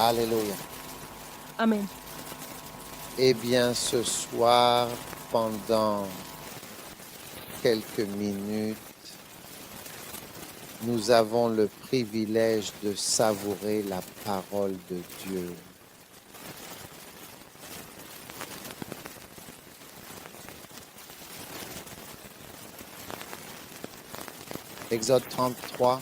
Alléluia. Amen. Eh bien, ce soir, pendant quelques minutes, nous avons le privilège de savourer la parole de Dieu. Exode 33.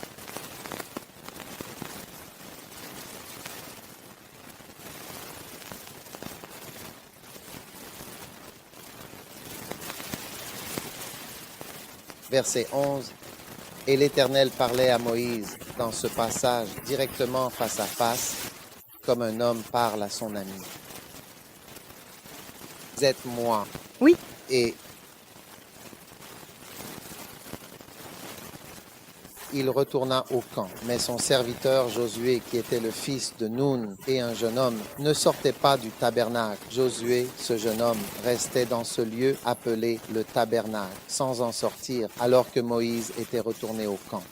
Verset 11. Et l'Éternel parlait à Moïse dans ce passage directement face à face, comme un homme parle à son ami. Vous êtes moi. Oui. Et il retourna au camp. Mais son serviteur Josué, qui était le fils de Nun et un jeune homme, ne sortait pas du tabernacle. Josué, ce jeune homme, restait dans ce lieu appelé le tabernacle, sans en sortir, alors que Moïse était retourné au camp.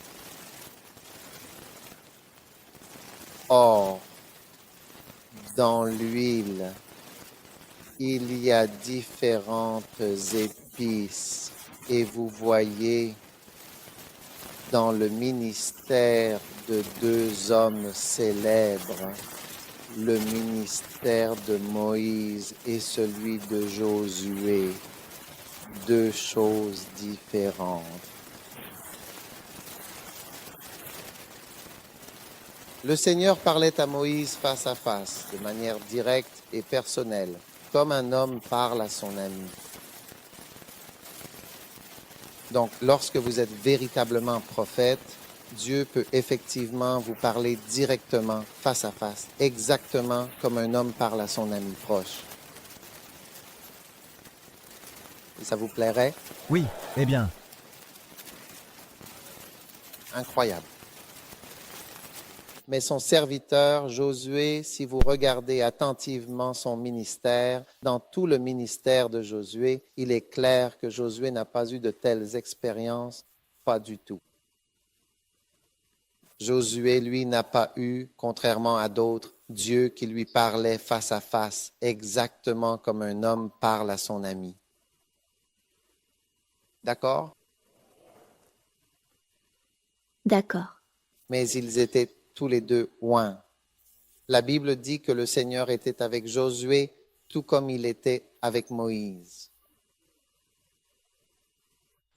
Or, dans l'huile, il y a différentes épices, et vous voyez dans le ministère de deux hommes célèbres, le ministère de Moïse et celui de Josué, deux choses différentes. Le Seigneur parlait à Moïse face à face, de manière directe et personnelle, comme un homme parle à son ami. Donc, lorsque vous êtes véritablement prophète, Dieu peut effectivement vous parler directement, face à face, exactement comme un homme parle à son ami proche. Et ça vous plairait? Oui, eh bien, Incroyable. Mais son serviteur, Josué, si vous regardez attentivement son ministère, dans tout le ministère de Josué, il est clair que Josué n'a pas eu de telles expériences, pas du tout. Josué, lui, n'a pas eu, contrairement à d'autres, Dieu qui lui parlait face à face, exactement comme un homme parle à son ami. D'accord? D'accord. Mais ils étaient tous les deux loin. La Bible dit que le Seigneur était avec Josué, tout comme il était avec Moïse.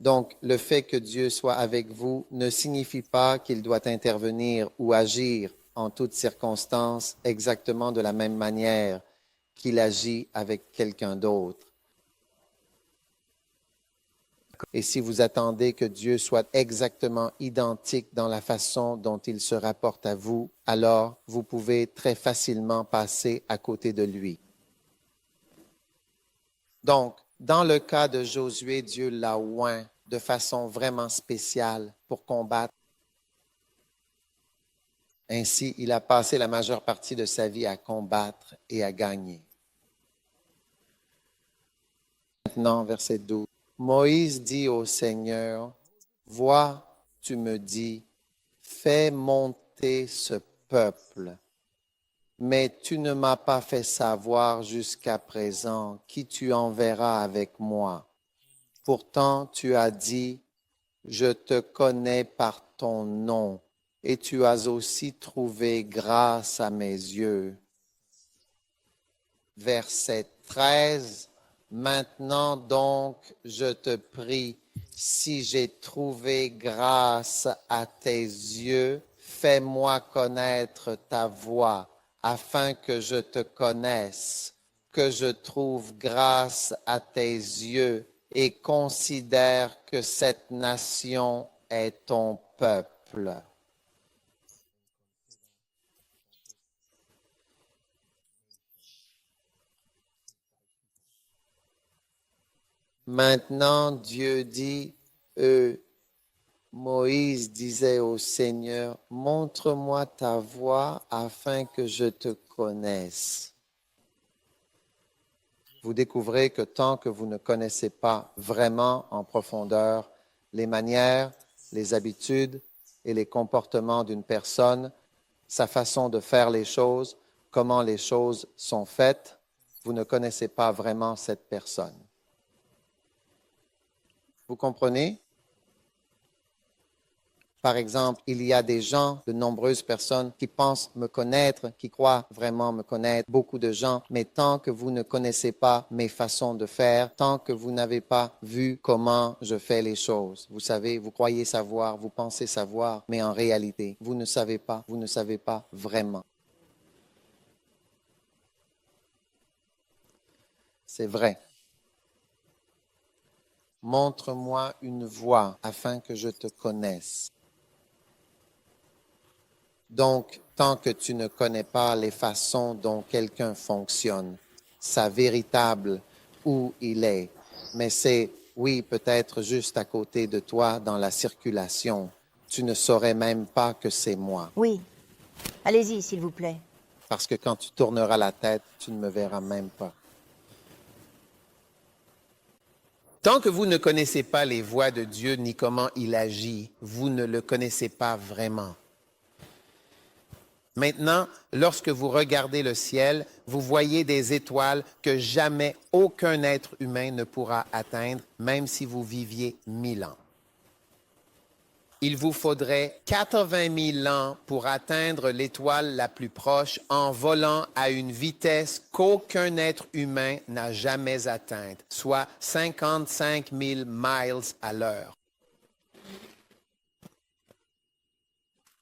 Donc, le fait que Dieu soit avec vous ne signifie pas qu'il doit intervenir ou agir en toutes circonstances exactement de la même manière qu'il agit avec quelqu'un d'autre. Et si vous attendez que Dieu soit exactement identique dans la façon dont il se rapporte à vous, alors vous pouvez très facilement passer à côté de lui. Donc, dans le cas de Josué, Dieu l'a oint de façon vraiment spéciale pour combattre. Ainsi, il a passé la majeure partie de sa vie à combattre et à gagner. Maintenant, verset 12. Moïse dit au Seigneur, « Vois, tu me dis, fais monter ce peuple, mais tu ne m'as pas fait savoir jusqu'à présent qui tu enverras avec moi. Pourtant, tu as dit, je te connais par ton nom, et tu as aussi trouvé grâce à mes yeux. » Verset 13. Maintenant donc, je te prie, si j'ai trouvé grâce à tes yeux, fais-moi connaître ta voix, afin que je te connaisse, que je trouve grâce à tes yeux et considère que cette nation est ton peuple. Maintenant, Dieu dit, Moïse disait au Seigneur, montre-moi ta voie afin que je te connaisse. Vous découvrez que tant que vous ne connaissez pas vraiment en profondeur les manières, les habitudes et les comportements d'une personne, sa façon de faire les choses, comment les choses sont faites, vous ne connaissez pas vraiment cette personne. Vous comprenez? Par exemple, il y a des gens, de nombreuses personnes qui pensent me connaître, qui croient vraiment me connaître, beaucoup de gens, mais tant que vous ne connaissez pas mes façons de faire, tant que vous n'avez pas vu comment je fais les choses, vous savez, vous croyez savoir, vous pensez savoir, mais en réalité, vous ne savez pas vraiment. C'est vrai. Montre-moi une voie afin que je te connaisse. Donc, tant que tu ne connais pas les façons dont quelqu'un fonctionne, sa véritable où il est, mais c'est, oui, peut-être juste à côté de toi dans la circulation, tu ne saurais même pas que c'est moi. Oui. Allez-y, s'il vous plaît. Parce que quand tu tourneras la tête, tu ne me verras même pas. Tant que vous ne connaissez pas les voies de Dieu ni comment il agit, vous ne le connaissez pas vraiment. Maintenant, lorsque vous regardez le ciel, vous voyez des étoiles que jamais aucun être humain ne pourra atteindre, même si vous viviez 1000 ans. Il vous faudrait 80 000 ans pour atteindre l'étoile la plus proche en volant à une vitesse qu'aucun être humain n'a jamais atteinte, soit 55 000 miles à l'heure.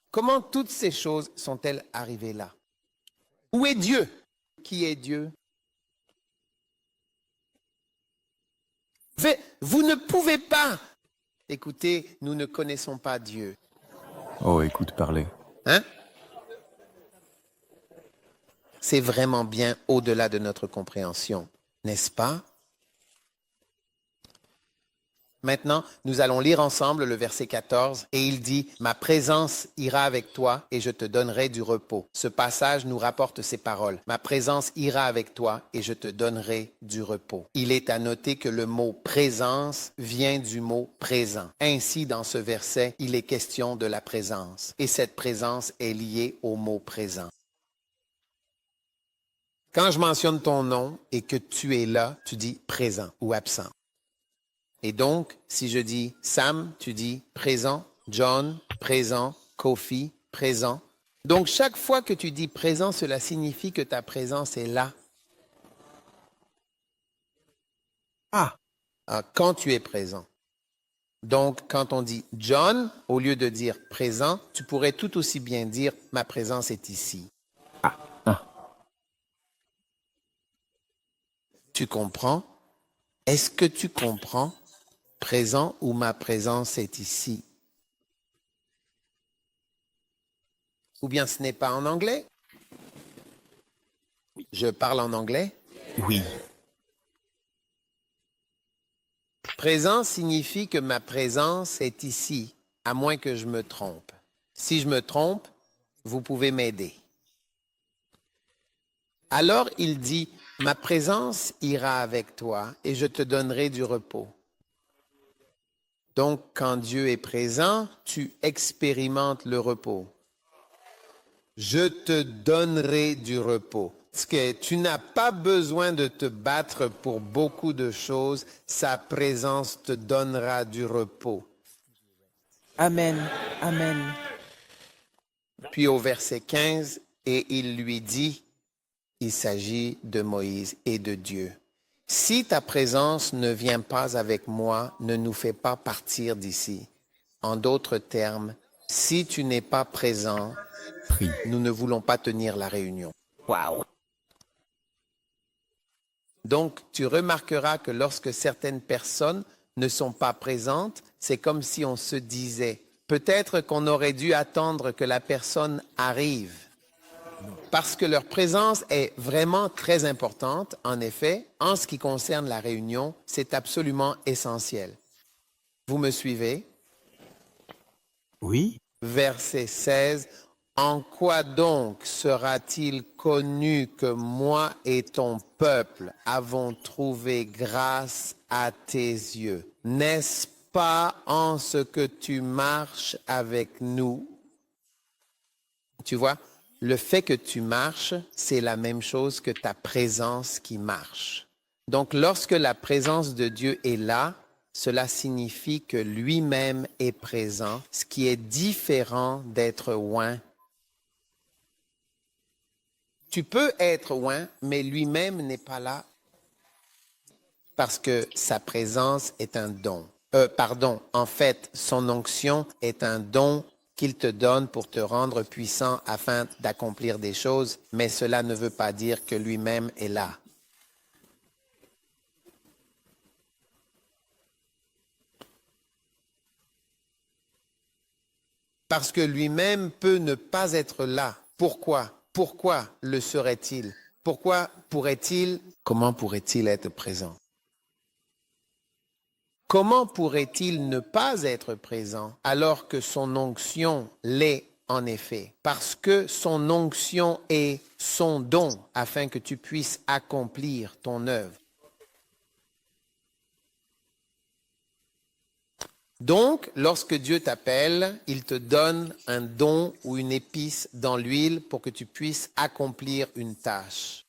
Comment toutes ces choses sont-elles arrivées là? Où est Dieu? Qui est Dieu? Vous ne pouvez pas. Écoutez, nous ne connaissons pas Dieu. Oh, écoute parler. Hein? C'est vraiment bien au-delà de notre compréhension, n'est-ce pas? Maintenant, nous allons lire ensemble le verset 14 et il dit « Ma présence ira avec toi et je te donnerai du repos ». Ce passage nous rapporte ces paroles. « Ma présence ira avec toi et je te donnerai du repos ». Il est à noter que le mot « présence » vient du mot « présent ». Ainsi, dans ce verset, il est question de la présence et cette présence est liée au mot « présent ». Quand je mentionne ton nom et que tu es là, tu dis « présent » ou « absent ». Et donc, si je dis Sam, tu dis présent, John, présent, Kofi, présent. Donc, chaque fois que tu dis présent, cela signifie que ta présence est là. Quand tu es présent. Donc, quand on dit John, au lieu de dire présent, tu pourrais tout aussi bien dire ma présence est ici. Tu comprends? Est-ce que tu comprends? Présent ou ma présence est ici? Ou bien ce n'est pas en anglais? Je parle en anglais? Oui. Présent signifie que ma présence est ici, à moins que je me trompe. Si je me trompe, vous pouvez m'aider. Alors il dit, ma présence ira avec toi et je te donnerai du repos. Donc, quand Dieu est présent, tu expérimentes le repos. Je te donnerai du repos. Parce que tu n'as pas besoin de te battre pour beaucoup de choses. Sa présence te donnera du repos. Amen. Amen. Puis au verset 15, et il lui dit, il s'agit de Moïse et de Dieu. Si ta présence ne vient pas avec moi, ne nous fais pas partir d'ici. En d'autres termes, si tu n'es pas présent, Prie. nous ne voulons pas tenir la réunion. Wow. Donc, tu remarqueras que lorsque certaines personnes ne sont pas présentes, c'est comme si on se disait, peut-être qu'on aurait dû attendre que la personne arrive. Parce que leur présence est vraiment très importante. En effet, en ce qui concerne la réunion, c'est absolument essentiel. Vous me suivez? Oui. Verset 16. En quoi donc sera-t-il connu que moi et ton peuple avons trouvé grâce à tes yeux? N'est-ce pas en ce que tu marches avec nous? Tu vois? Le fait que tu marches, c'est la même chose que ta présence qui marche. Donc, lorsque la présence de Dieu est là, cela signifie que lui-même est présent, ce qui est différent d'être loin. Tu peux être loin, mais lui-même n'est pas là parce que sa présence est un don. En fait, son onction est un don qu'il te donne pour te rendre puissant afin d'accomplir des choses, mais cela ne veut pas dire que lui-même est là. Parce que lui-même peut ne pas être là. Pourquoi? Pourquoi le serait-il? Comment pourrait-il être présent? Comment pourrait-il ne pas être présent alors que son onction l'est en effet? Parce que son onction est son don afin que tu puisses accomplir ton œuvre. Donc, lorsque Dieu t'appelle, il te donne un don ou une épice dans l'huile pour que tu puisses accomplir une tâche.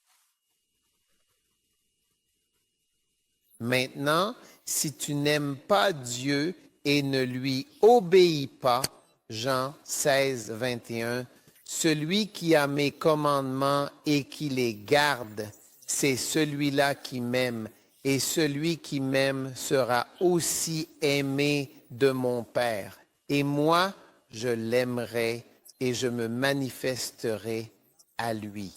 Maintenant, si tu n'aimes pas Dieu et ne lui obéis pas, Jean 16, 21, celui qui a mes commandements et qui les garde, c'est celui-là qui m'aime. Et celui qui m'aime sera aussi aimé de mon Père. Et moi, je l'aimerai et je me manifesterai à lui.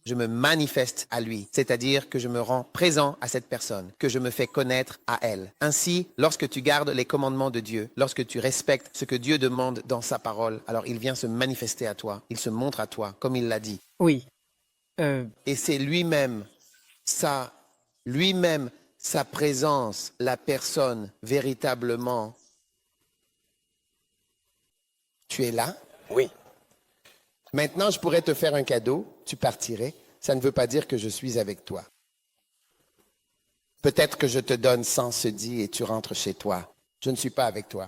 Je me manifeste à lui, c'est-à-dire que je me rends présent à cette personne, que je me fais connaître à elle. Ainsi, lorsque tu gardes les commandements de Dieu, lorsque tu respectes ce que Dieu demande dans sa parole, alors il vient se manifester à toi, il se montre à toi, comme il l'a dit. Oui. Et c'est lui-même, sa présence, la personne, véritablement. Tu es là? Oui. Maintenant, je pourrais te faire un cadeau, tu partirais. Ça ne veut pas dire que je suis avec toi. Peut-être que je te donne 100 cedis et tu rentres chez toi. Je ne suis pas avec toi.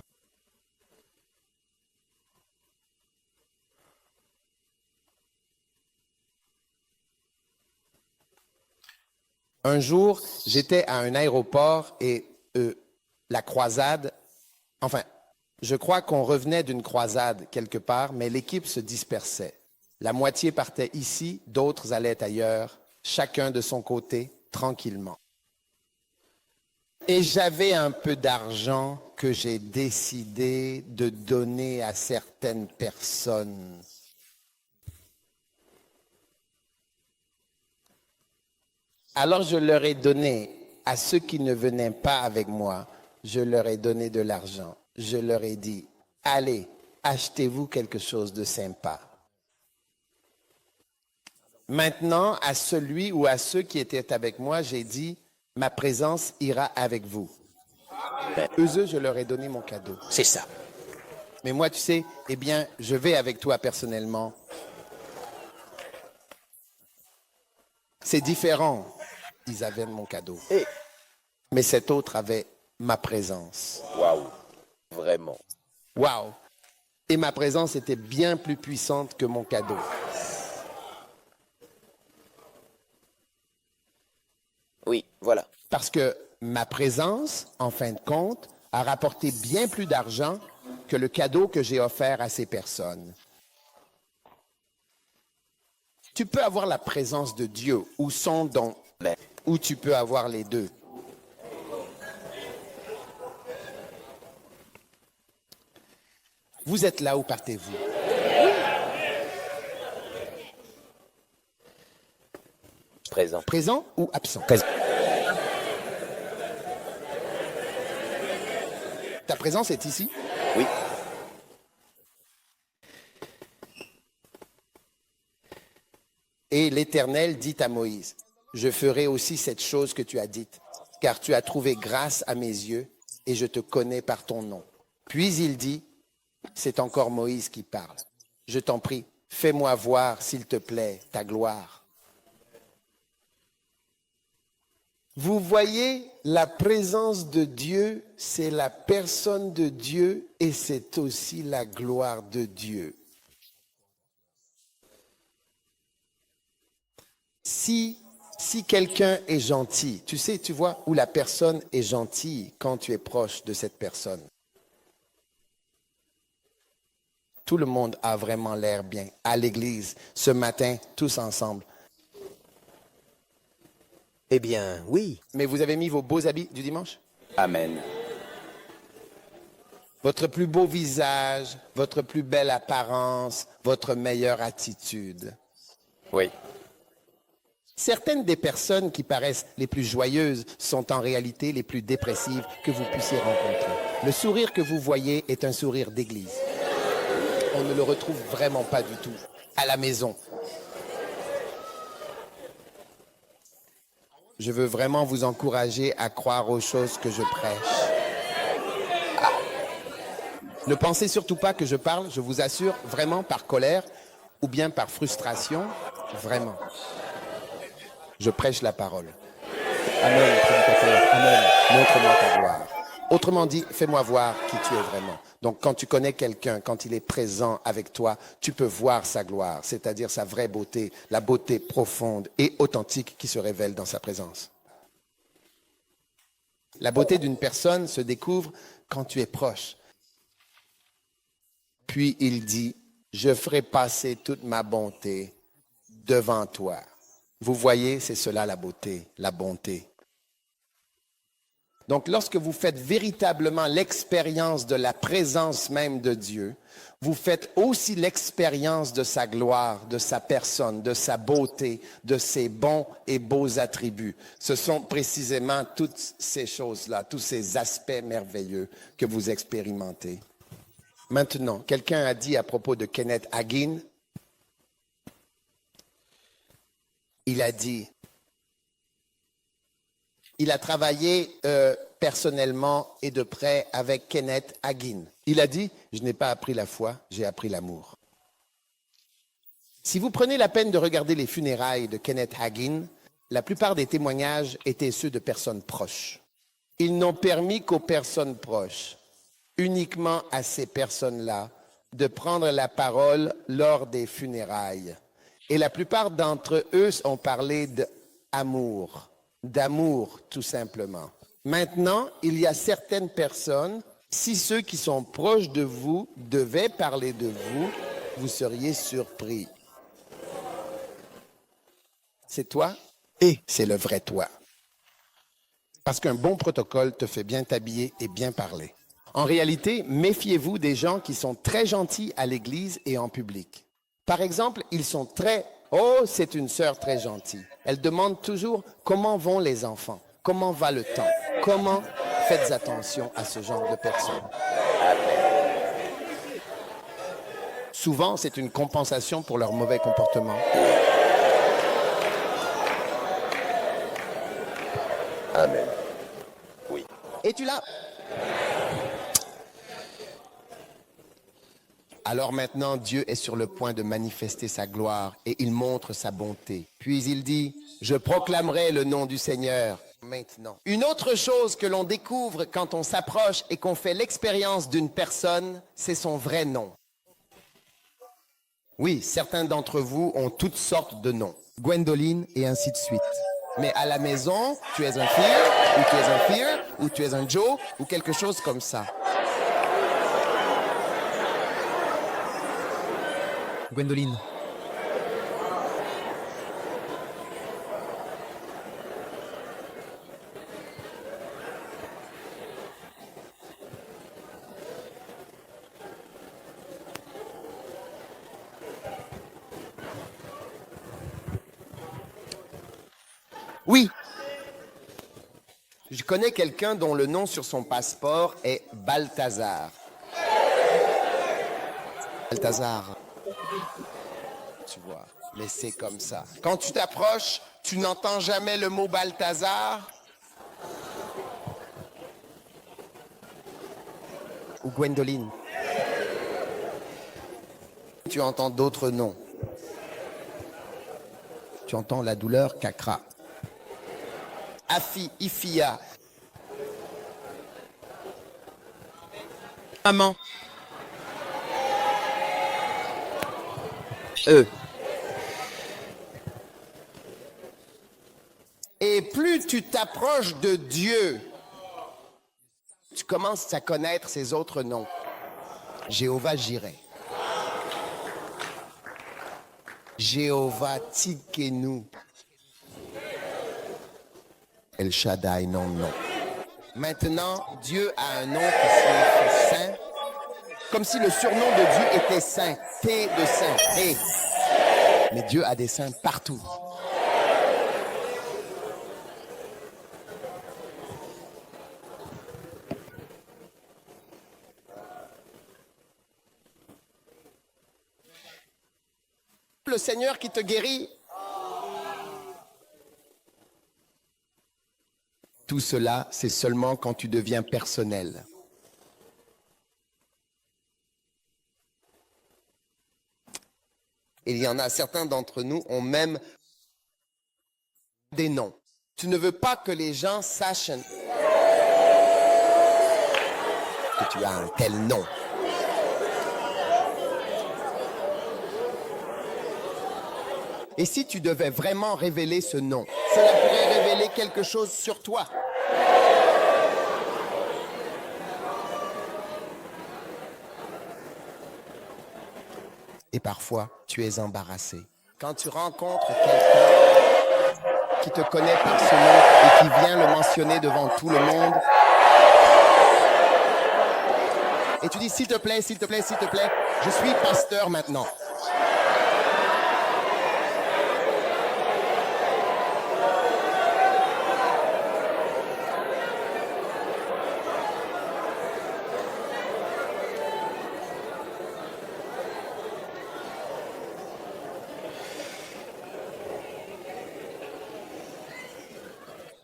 Un jour, j'étais à un aéroport et la croisade, je crois qu'on revenait d'une croisade quelque part, mais l'équipe se dispersait. La moitié partait ici, d'autres allaient ailleurs, chacun de son côté, tranquillement. Et j'avais un peu d'argent que j'ai décidé de donner à certaines personnes. Alors je leur ai donné, à ceux qui ne venaient pas avec moi, je leur ai donné de l'argent. Je leur ai dit, allez, achetez-vous quelque chose de sympa. Maintenant, à celui ou à ceux qui étaient avec moi, j'ai dit, ma présence ira avec vous. Eux, je leur ai donné mon cadeau. C'est ça. Mais moi, tu sais, eh bien, je vais avec toi personnellement. C'est différent. Ils avaient mon cadeau. Mais cet autre avait ma présence. Waouh. Vraiment. Waouh. Et ma présence était bien plus puissante que mon cadeau. Oui, voilà. Parce que ma présence, en fin de compte, a rapporté bien plus d'argent que le cadeau que j'ai offert à ces personnes. Tu peux avoir la présence de Dieu ou son don, ou tu peux avoir les deux. Vous êtes là ou partez-vous? Présent. Présent ou absent? Présent. Ta présence est ici? Oui. Et l'Éternel dit à Moïse, je ferai aussi cette chose que tu as dite, car tu as trouvé grâce à mes yeux et je te connais par ton nom. Puis il dit, c'est encore Moïse qui parle. Je t'en prie, fais-moi voir, s'il te plaît, ta gloire. Vous voyez, la présence de Dieu, c'est la personne de Dieu et c'est aussi la gloire de Dieu. Si quelqu'un est gentil, tu sais, tu vois où la personne est gentille quand tu es proche de cette personne. Tout le monde a vraiment l'air bien. À l'église, ce matin, tous ensemble. Eh bien, oui. Mais vous avez mis vos beaux habits du dimanche? Amen. Votre plus beau visage, votre plus belle apparence, votre meilleure attitude. Oui. Certaines des personnes qui paraissent les plus joyeuses sont en réalité les plus dépressives que vous puissiez rencontrer. Le sourire que vous voyez est un sourire d'église. On ne le retrouve vraiment pas du tout à la maison. Je veux vraiment vous encourager à croire aux choses que je prêche. Ne pensez surtout pas que je parle, je vous assure, vraiment par colère ou bien par frustration, vraiment. Je prêche la parole. Amen, prédicateur. Amen. Montre-moi ta gloire. Autrement dit, fais-moi voir qui tu es vraiment. Donc, quand tu connais quelqu'un, quand il est présent avec toi, tu peux voir sa gloire, c'est-à-dire sa vraie beauté, la beauté profonde et authentique qui se révèle dans sa présence. La beauté d'une personne se découvre quand tu es proche. Puis il dit, je ferai passer toute ma bonté devant toi. Vous voyez, c'est cela la beauté, la bonté. Donc, lorsque vous faites véritablement l'expérience de la présence même de Dieu, vous faites aussi l'expérience de sa gloire, de sa personne, de sa beauté, de ses bons et beaux attributs. Ce sont précisément toutes ces choses-là, tous ces aspects merveilleux que vous expérimentez. Maintenant, quelqu'un a dit à propos de Kenneth Hagin, il a dit, il a travaillé personnellement et de près avec Kenneth Hagin. Il a dit, je n'ai pas appris la foi, j'ai appris l'amour. Si vous prenez la peine de regarder les funérailles de Kenneth Hagin, la plupart des témoignages étaient ceux de personnes proches. Ils n'ont permis qu'aux personnes proches, uniquement à ces personnes-là, de prendre la parole lors des funérailles. Et la plupart d'entre eux ont parlé d'amour tout simplement. Maintenant, il y a certaines personnes, si ceux qui sont proches de vous devaient parler de vous, vous seriez surpris. C'est toi et c'est le vrai toi. Parce qu'un bon protocole te fait bien t'habiller et bien parler. En réalité, méfiez-vous des gens qui sont très gentils à l'église et en public. Par exemple, ils sont très « Oh, c'est une sœur très gentille ». Elle demande toujours « Comment vont les enfants? Comment va le temps? Comment ?» Faites attention à ce genre de personnes. Souvent, c'est une compensation pour leur mauvais comportement. Amen. Oui. Es-tu là? Alors maintenant, Dieu est sur le point de manifester sa gloire et il montre sa bonté. Puis il dit, je proclamerai le nom du Seigneur maintenant. Une autre chose que l'on découvre quand on s'approche et qu'on fait l'expérience d'une personne, c'est son vrai nom. Oui, certains d'entre vous ont toutes sortes de noms. Gwendoline et ainsi de suite. Mais à la maison, tu es un Fear, ou tu es un Fear, ou tu es un Joe, ou quelque chose comme ça. Gwendoline. Oui. Je connais quelqu'un dont le nom sur son passeport est Balthazar. Balthazar. Tu vois, mais c'est comme ça. Quand tu t'approches, tu n'entends jamais le mot Balthazar ou Gwendoline. Tu entends d'autres noms. Tu entends la douleur Cacra. Afi, Ifia. Maman. Eux. Et plus tu t'approches de Dieu, tu commences à connaître ses autres noms. Jéhovah Jireh. Jéhovah Tikenu. El Shaddai, non. Maintenant, Dieu a un nom qui signifie saint, comme si le surnom de Dieu était saint. T de saint. T. Mais Dieu a des saints partout. Le Seigneur qui te guérit. Tout cela, c'est seulement quand tu deviens personnel. Et il y en a certains d'entre nous ont même des noms. Tu ne veux pas que les gens sachent que tu as un tel nom. Et si tu devais vraiment révéler ce nom, cela pourrait révéler quelque chose sur toi. Et parfois, tu es embarrassé. Quand tu rencontres quelqu'un qui te connaît par ce nom et qui vient le mentionner devant tout le monde, et tu dis, s'il te plaît, je suis pasteur maintenant.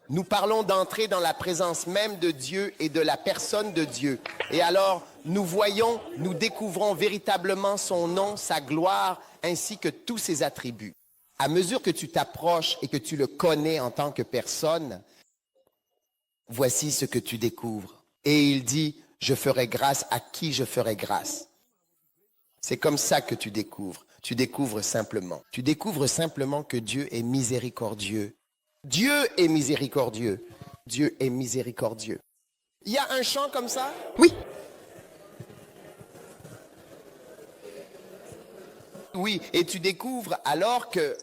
Nous parlons d'entrer dans la présence même de Dieu et de la personne de Dieu. Et alors, nous découvrons véritablement son nom, sa gloire, ainsi que tous ses attributs. À mesure que tu t'approches et que tu le connais en tant que personne, voici ce que tu découvres. Et il dit, je ferai grâce à qui je ferai grâce. C'est comme ça que tu découvres. Tu découvres simplement. Tu découvres simplement que Dieu est miséricordieux. Dieu est miséricordieux. Dieu est miséricordieux. Il y a un chant comme ça? Oui. Oui, et tu découvres alors que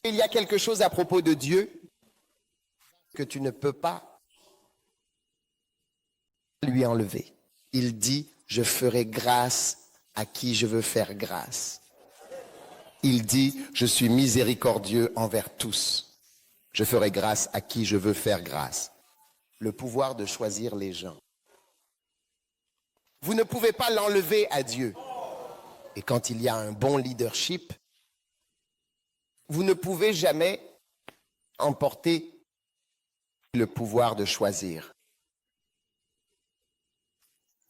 il y a quelque chose à propos de Dieu que tu ne peux pas lui enlever. Il dit, je ferai grâce à qui je veux faire grâce. Il dit, je suis miséricordieux envers tous. Je ferai grâce à qui je veux faire grâce. Le pouvoir de choisir les gens. Vous ne pouvez pas l'enlever à Dieu. Et quand il y a un bon leadership, vous ne pouvez jamais emporter le pouvoir de choisir.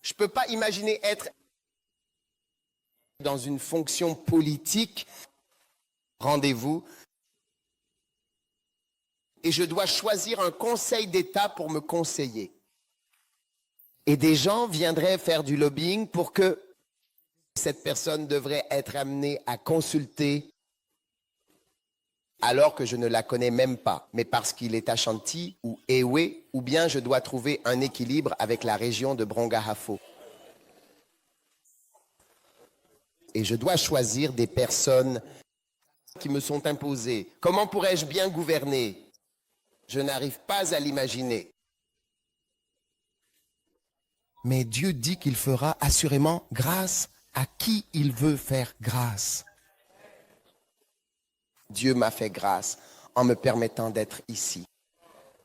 Je ne peux pas imaginer être dans une fonction politique, rendez-vous, et je dois choisir un conseil d'État pour me conseiller. Et des gens viendraient faire du lobbying pour que cette personne devrait être amenée à consulter alors que je ne la connais même pas, mais parce qu'il est Ashanti ou Ewe, ou bien je dois trouver un équilibre avec la région de Brongahafo. Et je dois choisir des personnes qui me sont imposées. Comment pourrais-je bien gouverner? Je n'arrive pas à l'imaginer. Mais Dieu dit qu'il fera assurément grâce à qui il veut faire grâce. Dieu m'a fait grâce en me permettant d'être ici.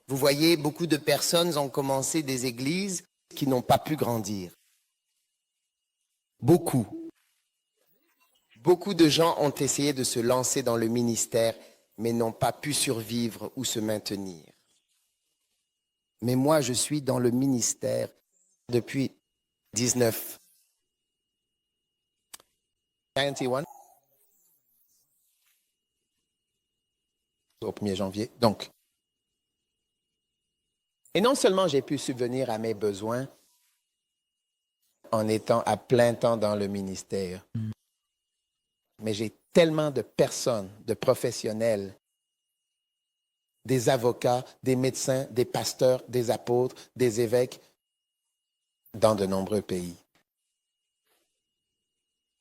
Vous voyez, beaucoup de personnes ont commencé des églises qui n'ont pas pu grandir. Beaucoup. Beaucoup de gens ont essayé de se lancer dans le ministère, mais n'ont pas pu survivre ou se maintenir. Mais moi, je suis dans le ministère depuis 1991. Au 1er janvier. Donc, Et non seulement j'ai pu subvenir à mes besoins en étant à plein temps dans le ministère, mais j'ai tellement de personnes, de professionnels, des avocats, des médecins, des pasteurs, des apôtres, des évêques dans de nombreux pays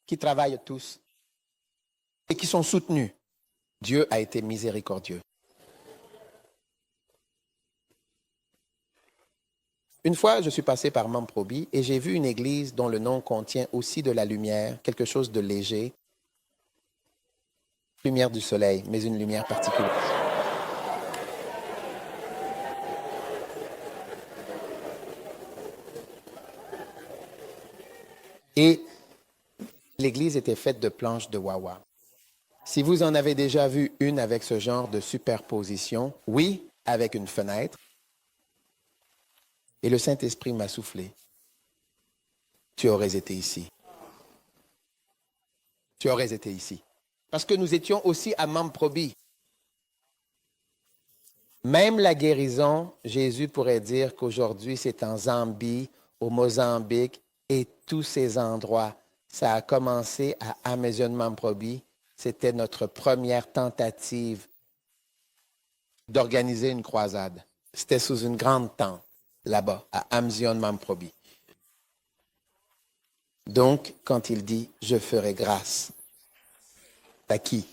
qui travaillent tous et qui sont soutenus. Dieu a été miséricordieux. Une fois, je suis passé par Mamprobi et j'ai vu une église dont le nom contient aussi de la lumière, quelque chose de léger. Lumière du soleil, mais une lumière particulière. Et l'église était faite de planches de Wawa. Si vous en avez déjà vu une avec ce genre de superposition, oui, avec une fenêtre, et le Saint-Esprit m'a soufflé. Tu aurais été ici. Tu aurais été ici. Parce que nous étions aussi à Mamprobi. Même la guérison, Jésus pourrait dire qu'aujourd'hui c'est en Zambie, au Mozambique et tous ces endroits. Ça a commencé à Amazon Mamprobi. C'était notre première tentative d'organiser une croisade. C'était sous une grande tente, là-bas, à Amzion Mamprobi. Donc, quand il dit « je ferai grâce », à qui?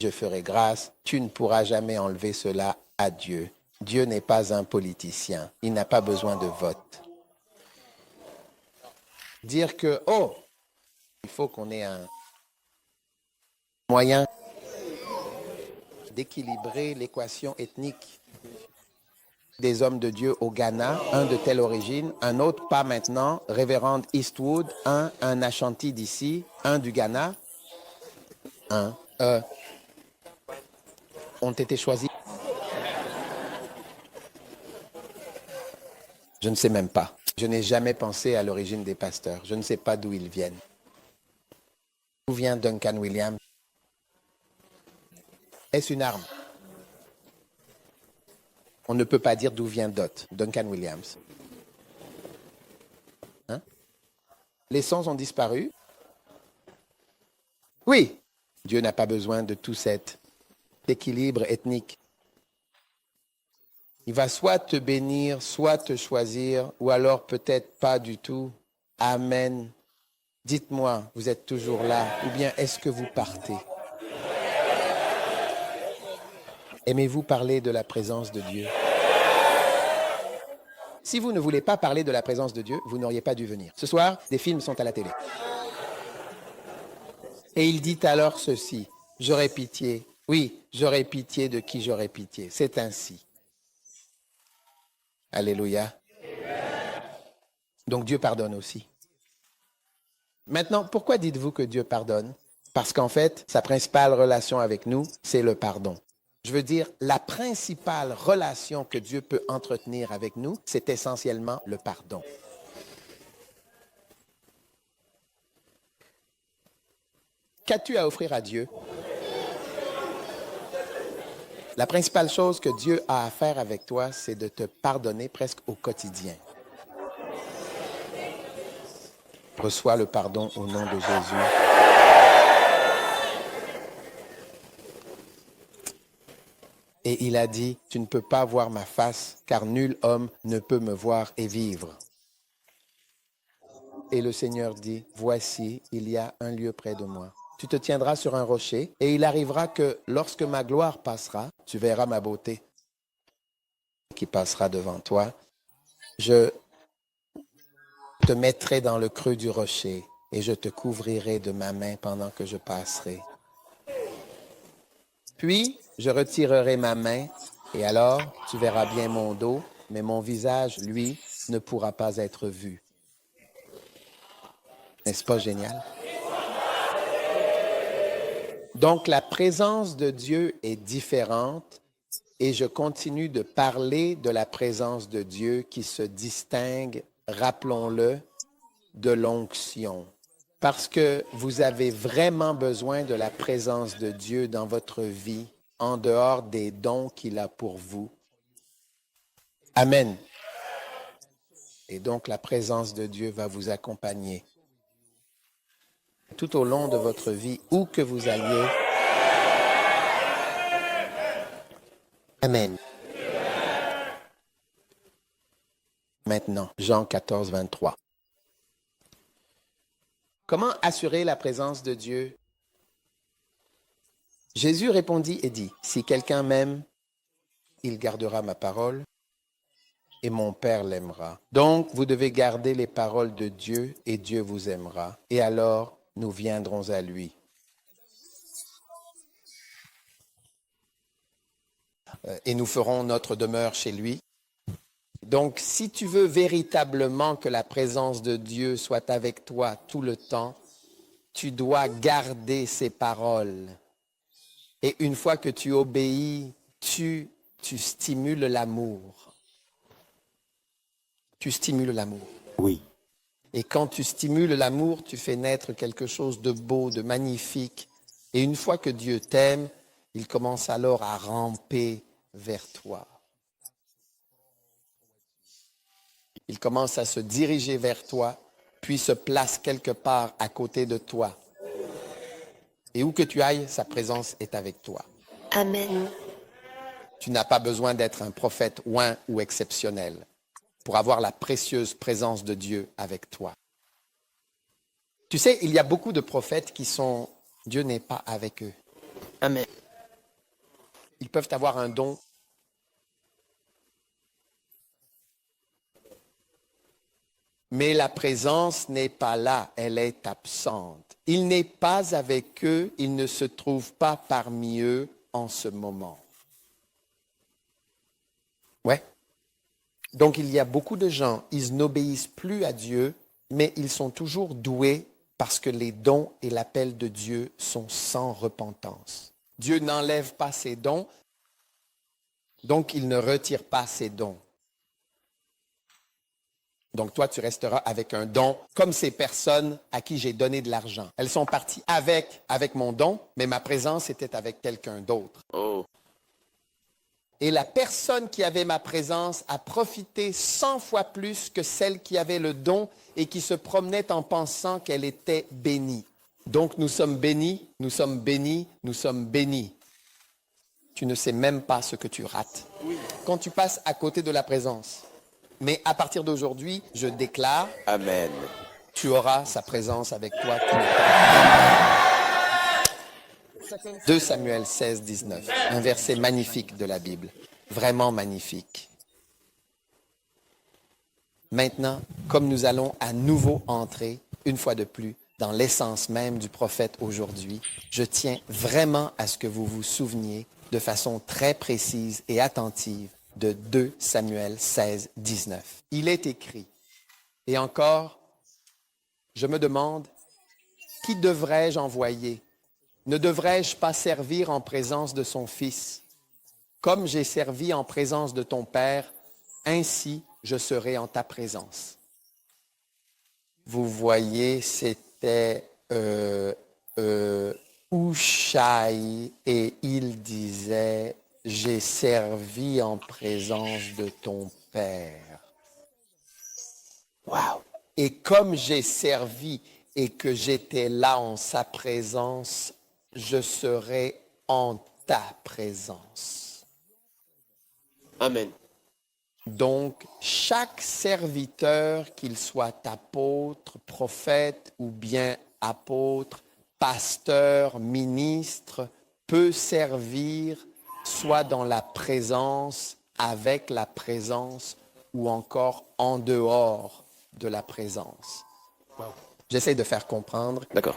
Je ferai grâce, tu ne pourras jamais enlever cela à Dieu. Dieu n'est pas un politicien, il n'a pas besoin de vote. Dire que, oh, il faut qu'on ait un moyen d'équilibrer l'équation ethnique des hommes de Dieu au Ghana, un de telle origine, un autre pas maintenant, révérende Eastwood, un Ashanti d'ici, un du Ghana, ont été choisis. Je ne sais même pas. Je n'ai jamais pensé à l'origine des pasteurs. Je ne sais pas d'où ils viennent. D'où vient Duncan Williams? Est-ce une arme? On ne peut pas dire d'où vient Dot, Duncan Williams. Hein? Les sons ont disparu? Oui. Dieu n'a pas besoin de tout cet équilibre ethnique. Il va soit te bénir, soit te choisir, ou alors peut-être pas du tout. Amen. Dites-moi, vous êtes toujours là, ou bien est-ce que vous partez? Aimez-vous parler de la présence de Dieu? Si vous ne voulez pas parler de la présence de Dieu, vous n'auriez pas dû venir. Ce soir, des films sont à la télé. Et il dit alors ceci, j'aurai pitié. Oui, j'aurai pitié de qui j'aurai pitié. C'est ainsi. Alléluia. Donc Dieu pardonne aussi. Maintenant, pourquoi dites-vous que Dieu pardonne? Parce qu'en fait, sa principale relation avec nous, c'est le pardon. Je veux dire, la principale relation que Dieu peut entretenir avec nous, c'est essentiellement le pardon. Qu'as-tu à offrir à Dieu? La principale chose que Dieu a à faire avec toi, c'est de te pardonner presque au quotidien. Reçois le pardon au nom de Jésus. Et il a dit, tu ne peux pas voir ma face, car nul homme ne peut me voir et vivre. Et le Seigneur dit, voici, il y a un lieu près de moi. Tu te tiendras sur un rocher, et il arrivera que lorsque ma gloire passera, tu verras ma beauté qui passera devant toi. Je te mettrai dans le creux du rocher, et je te couvrirai de ma main pendant que je passerai. Puis, je retirerai ma main, et alors tu verras bien mon dos, mais mon visage, lui, ne pourra pas être vu. N'est-ce pas génial? Donc, la présence de Dieu est différente et je continue de parler de la présence de Dieu qui se distingue, rappelons-le, de l'onction. Parce que vous avez vraiment besoin de la présence de Dieu dans votre vie, en dehors des dons qu'il a pour vous. Amen. Et donc la présence de Dieu va vous accompagner tout au long de votre vie, où que vous alliez. Amen. Maintenant, Jean 14, 23. Comment assurer la présence de Dieu? Jésus répondit et dit, si quelqu'un m'aime, il gardera ma parole et mon Père l'aimera. Donc, vous devez garder les paroles de Dieu et Dieu vous aimera. Et alors, nous viendrons à lui. Et nous ferons notre demeure chez lui. Donc, si tu veux véritablement que la présence de Dieu soit avec toi tout le temps, tu dois garder ses paroles. Et une fois que tu obéis, tu stimules l'amour. Tu stimules l'amour. Oui. Et quand tu stimules l'amour, tu fais naître quelque chose de beau, de magnifique. Et une fois que Dieu t'aime, il commence alors à ramper vers toi. Il commence à se diriger vers toi, puis se place quelque part à côté de toi. Et où que tu ailles, sa présence est avec toi. Amen. Tu n'as pas besoin d'être un prophète oint ou exceptionnel pour avoir la précieuse présence de Dieu avec toi. Tu sais, il y a beaucoup de prophètes qui sont... Dieu n'est pas avec eux. Amen. Ils peuvent avoir un don. Mais la présence n'est pas là, elle est absente. Il n'est pas avec eux, il ne se trouve pas parmi eux en ce moment. Ouais. Donc il y a beaucoup de gens, ils n'obéissent plus à Dieu, mais ils sont toujours doués parce que les dons et l'appel de Dieu sont sans repentance. Dieu n'enlève pas ses dons, donc il ne retire pas ses dons. Donc toi, tu resteras avec un don comme ces personnes à qui j'ai donné de l'argent. Elles sont parties avec mon don, mais ma présence était avec quelqu'un d'autre. Oh. Et la personne qui avait ma présence a profité 100 fois plus que celle qui avait le don et qui se promenait en pensant qu'elle était bénie. Donc nous sommes bénis, nous sommes bénis, nous sommes bénis. Tu ne sais même pas ce que tu rates. Quand tu passes à côté de la présence. Mais à partir d'aujourd'hui, je déclare, Amen. tu auras sa présence avec toi tout le temps. 2 Samuel 16, 19, un verset magnifique de la Bible, vraiment magnifique. Maintenant, comme nous allons à nouveau entrer, une fois de plus, dans l'essence même du prophète aujourd'hui, je tiens vraiment à ce que vous vous souveniez de façon très précise et attentive de 2 Samuel 16, 19. Il est écrit, et encore, je me demande, qui devrais-je envoyer? Ne devrais-je pas servir en présence de son fils? Comme j'ai servi en présence de ton père, ainsi je serai en ta présence. Vous voyez, c'était Hushaï et il disait, j'ai servi en présence de ton père. Wow! Et comme j'ai servi et que j'étais là en sa présence, je serai en ta présence. Amen. Donc, chaque serviteur, qu'il soit apôtre, prophète ou bien apôtre, pasteur, ministre, peut servir soit dans la présence, avec la présence ou encore en dehors de la présence. Wow. J'essaie de faire comprendre. D'accord.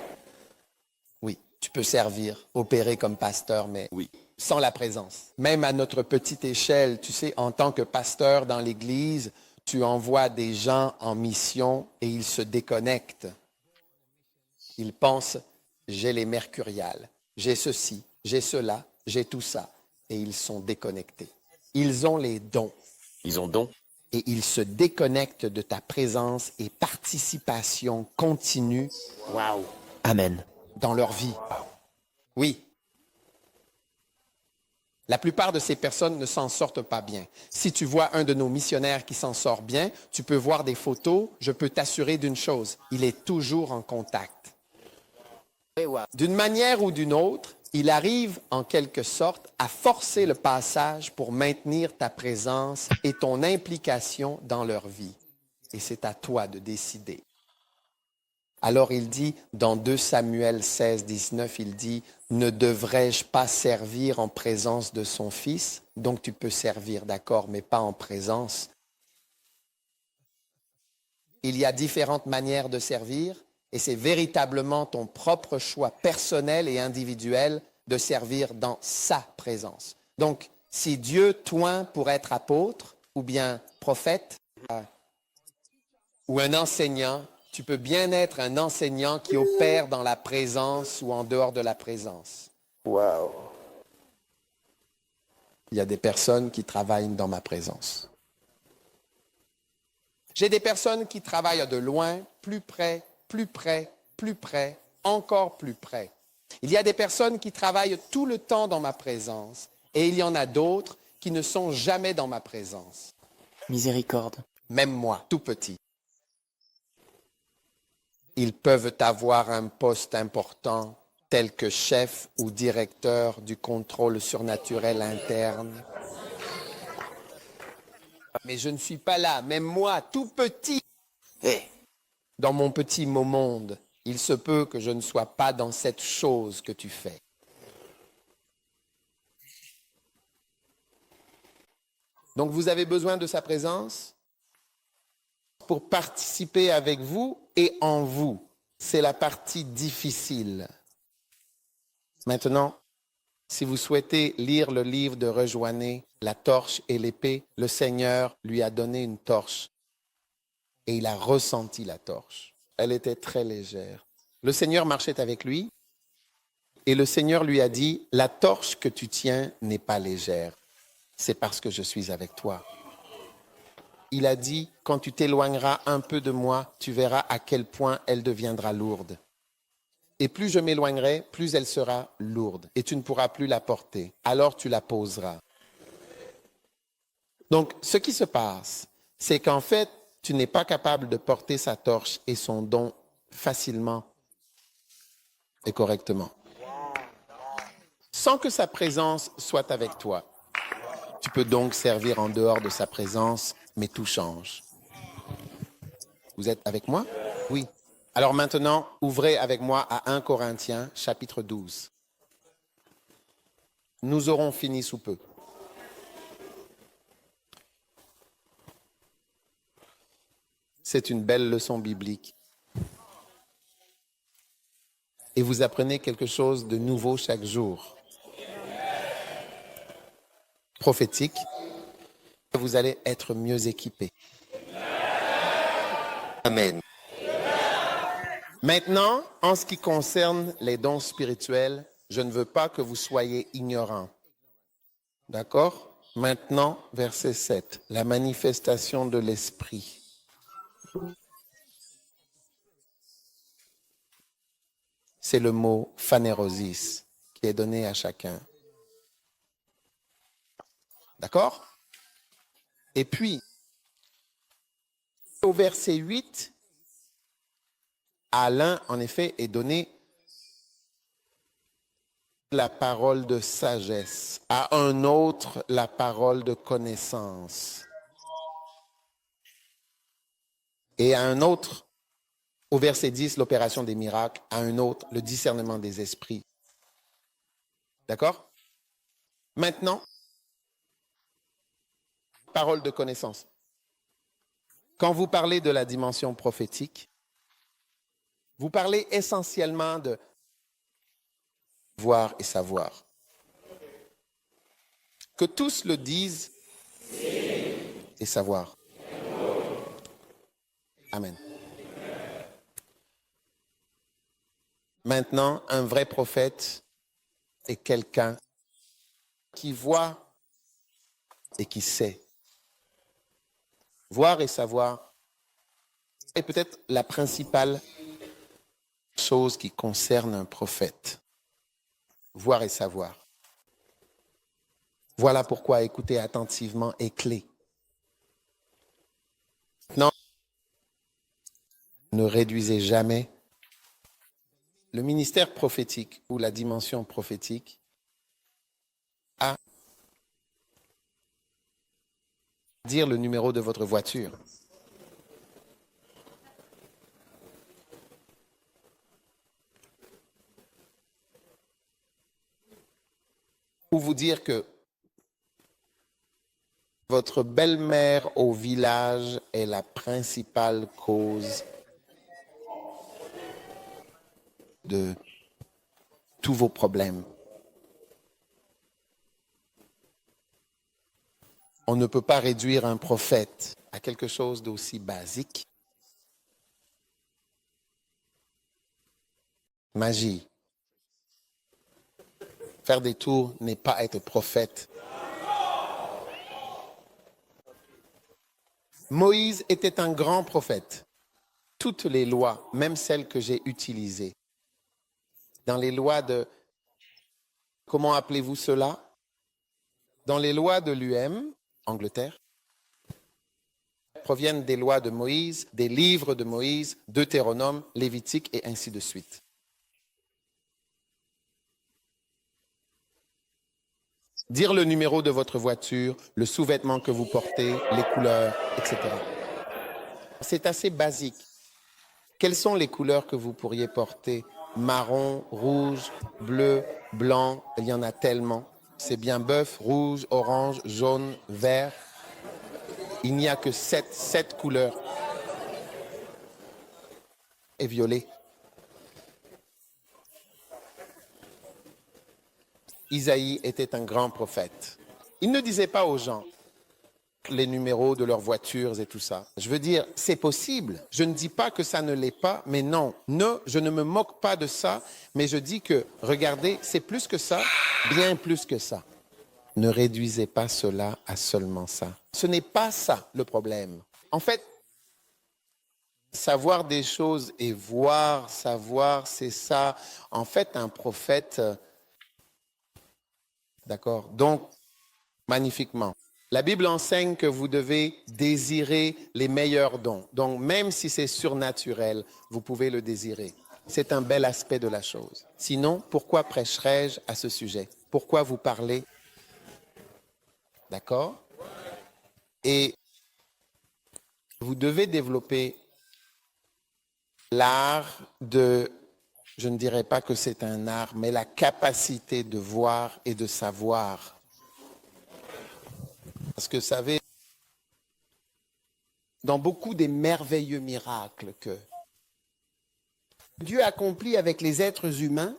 Oui, tu peux servir, opérer comme pasteur, mais Oui. sans la présence. Même à notre petite échelle, tu sais, en tant que pasteur dans l'Église, tu envoies des gens en mission et ils se déconnectent. Ils pensent, j'ai les mercuriales, j'ai ceci, j'ai cela, j'ai tout ça. Et ils sont déconnectés. Ils ont les dons. Ils ont don. Et ils se déconnectent de ta présence et participation continue. Wow. Amen. Dans leur vie. Oui. La plupart de ces personnes ne s'en sortent pas bien. Si tu vois un de nos missionnaires qui s'en sort bien, tu peux voir des photos, je peux t'assurer d'une chose, il est toujours en contact. D'une manière ou d'une autre, il arrive en quelque sorte à forcer le passage pour maintenir ta présence et ton implication dans leur vie. Et c'est à toi de décider. Alors il dit, dans 2 Samuel 16, 19, il dit, « Ne devrais-je pas servir en présence de son fils ?» Donc tu peux servir, d'accord, mais pas en présence. Il y a différentes manières de servir et c'est véritablement ton propre choix personnel et individuel de servir dans sa présence. Donc, si Dieu t'oint pour être apôtre ou bien prophète ou un enseignant, tu peux bien être un enseignant qui opère dans la présence ou en dehors de la présence. Wow. Il y a des personnes qui travaillent dans ma présence. J'ai des personnes qui travaillent de loin, plus près, plus près, plus près, encore plus près. Il y a des personnes qui travaillent tout le temps dans ma présence et il y en a d'autres qui ne sont jamais dans ma présence. Miséricorde. Même moi, tout petit. Ils peuvent avoir un poste important tel que chef ou directeur du contrôle surnaturel interne. Mais je ne suis pas là, même moi, tout petit. Dans mon petit monde, il se peut que je ne sois pas dans cette chose que tu fais. Donc vous avez besoin de sa présence pour participer avec vous et en vous. C'est la partie difficile. Maintenant, si vous souhaitez lire le livre de Rejoignez, La torche et l'épée, le Seigneur lui a donné une torche et il a ressenti la torche. Elle était très légère. Le Seigneur marchait avec lui et le Seigneur lui a dit, la torche que tu tiens n'est pas légère. C'est parce que je suis avec toi. Il a dit, quand tu t'éloigneras un peu de moi, tu verras à quel point elle deviendra lourde. Et plus je m'éloignerai, plus elle sera lourde et tu ne pourras plus la porter. Alors tu la poseras. Donc, ce qui se passe, c'est qu'en fait, tu n'es pas capable de porter sa torche et son don facilement et correctement. Sans que sa présence soit avec toi. Tu peux donc servir en dehors de sa présence, mais tout change. Vous êtes avec moi? Oui. Alors maintenant, ouvrez avec moi à 1 Corinthiens, chapitre 12. Nous aurons fini sous peu. C'est une belle leçon biblique. Et vous apprenez quelque chose de nouveau chaque jour. Prophétique, vous allez être mieux équipés. Amen. Maintenant, en ce qui concerne les dons spirituels, je ne veux pas que vous soyez ignorants. D'accord? Maintenant, verset 7, la manifestation de l'esprit. C'est le mot phanérosis qui est donné à chacun. D'accord? Et puis, au verset 8, à l'un, en effet, est donné la parole de sagesse, à un autre, la parole de connaissance. Et à un autre, au verset 10, l'opération des miracles, à un autre, le discernement des esprits. D'accord? Maintenant, parole de connaissance. Quand vous parlez de la dimension prophétique, vous parlez essentiellement de voir et savoir. Que tous le disent et savoir. Amen. Maintenant, un vrai prophète est quelqu'un qui voit et qui sait. Voir et savoir est peut-être la principale chose qui concerne un prophète. Voir et savoir. Voilà pourquoi écouter attentivement est clé. Non, ne réduisez jamais le ministère prophétique ou la dimension prophétique à dire le numéro de votre voiture. Ou vous dire que votre belle-mère au village est la principale cause de tous vos problèmes. On ne peut pas réduire un prophète à quelque chose d'aussi basique. Magie. Faire des tours n'est pas être prophète. Moïse était un grand prophète. Toutes les lois, même celles que j'ai utilisées, dans les lois de, comment appelez-vous cela? Dans les lois de l'UM, Angleterre, proviennent des lois de Moïse, des livres de Moïse, Deutéronome, Lévitique et ainsi de suite. Dire le numéro de votre voiture, le sous-vêtement que vous portez, les couleurs, etc. C'est assez basique. Quelles sont les couleurs que vous pourriez porter? Marron, rouge, bleu, blanc, il y en a tellement. C'est bien bœuf, rouge, orange, jaune, vert. Il n'y a que sept couleurs. Et violet. Isaïe était un grand prophète. Il ne disait pas aux gens les numéros de leurs voitures et tout ça. Je veux dire, c'est possible. Je ne dis pas que ça ne l'est pas, mais non. Je ne me moque pas de ça, mais je dis que, regardez, c'est plus que ça, bien plus que ça. Ne réduisez pas cela à seulement ça. Ce n'est pas ça le problème. En fait, savoir des choses et savoir, c'est ça. En fait, un prophète... D'accord? Donc, magnifiquement. La Bible enseigne que vous devez désirer les meilleurs dons. Donc, même si c'est surnaturel, vous pouvez le désirer. C'est un bel aspect de la chose. Sinon, pourquoi prêcherais-je à ce sujet? Pourquoi vous parlez? D'accord? Et vous devez développer l'art de, je ne dirais pas que c'est un art, mais la capacité de voir et de savoir. Parce que, vous savez, dans beaucoup des merveilleux miracles que Dieu accomplit avec les êtres humains,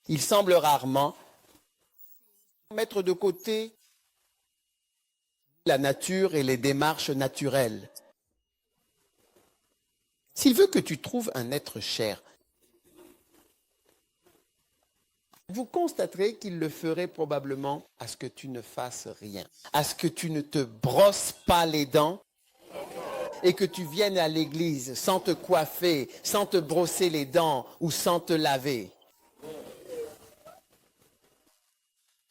il semble rarement mettre de côté la nature et les démarches naturelles. S'il veut que tu trouves un être cher, vous constaterez qu'il le ferait probablement à ce que tu ne fasses rien, à ce que tu ne te brosses pas les dents et que tu viennes à l'église sans te coiffer, sans te brosser les dents ou sans te laver.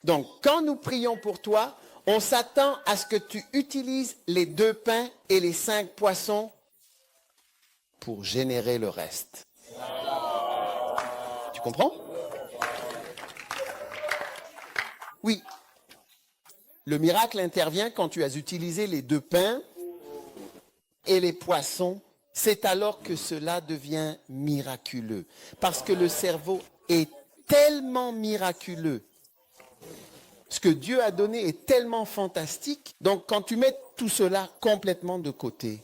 Donc, quand nous prions pour toi, on s'attend à ce que tu utilises les 2 pains et les 5 poissons pour générer le reste. Tu comprends? Oui. Le miracle intervient quand tu as utilisé les 2 pains et les poissons. C'est alors que cela devient miraculeux. Parce que le cerveau est tellement miraculeux. Ce que Dieu a donné est tellement fantastique. Donc, quand tu mets tout cela complètement de côté,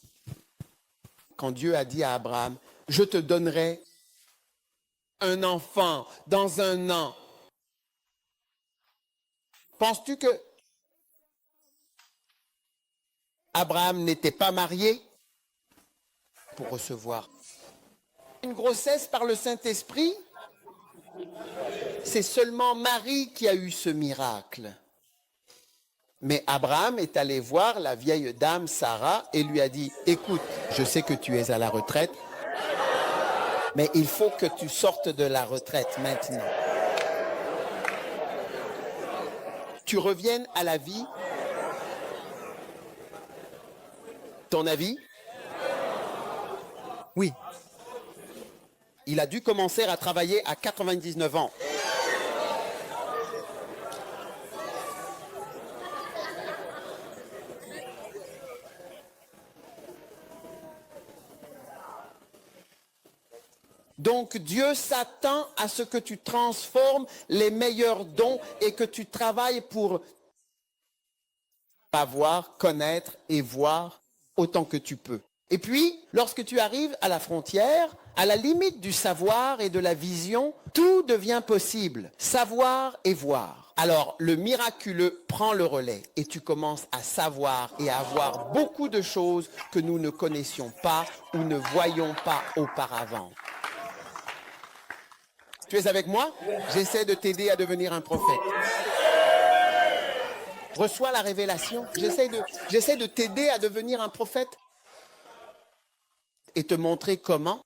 quand Dieu a dit à Abraham, je te donnerai un enfant dans 1 an. Penses-tu que Abraham n'était pas marié pour recevoir une grossesse par le Saint-Esprit? C'est seulement Marie qui a eu ce miracle. Mais Abraham est allé voir la vieille dame Sarah et lui a dit, écoute, je sais que tu es à la retraite, mais il faut que tu sortes de la retraite maintenant. tu reviennes à la vie. Ton avis? Oui. Il a dû commencer à travailler à 99 ans. Donc Dieu s'attend à ce que tu transformes les meilleurs dons et que tu travailles pour savoir, connaître et voir autant que tu peux. Et puis, lorsque tu arrives à la frontière, à la limite du savoir et de la vision, tout devient possible. Savoir et voir. Alors, le miraculeux prend le relais et tu commences à savoir et à voir beaucoup de choses que nous ne connaissions pas ou ne voyions pas auparavant. Tu es avec moi? J'essaie de t'aider à devenir un prophète. Reçois la révélation. J'essaie de t'aider à devenir un prophète et te montrer comment.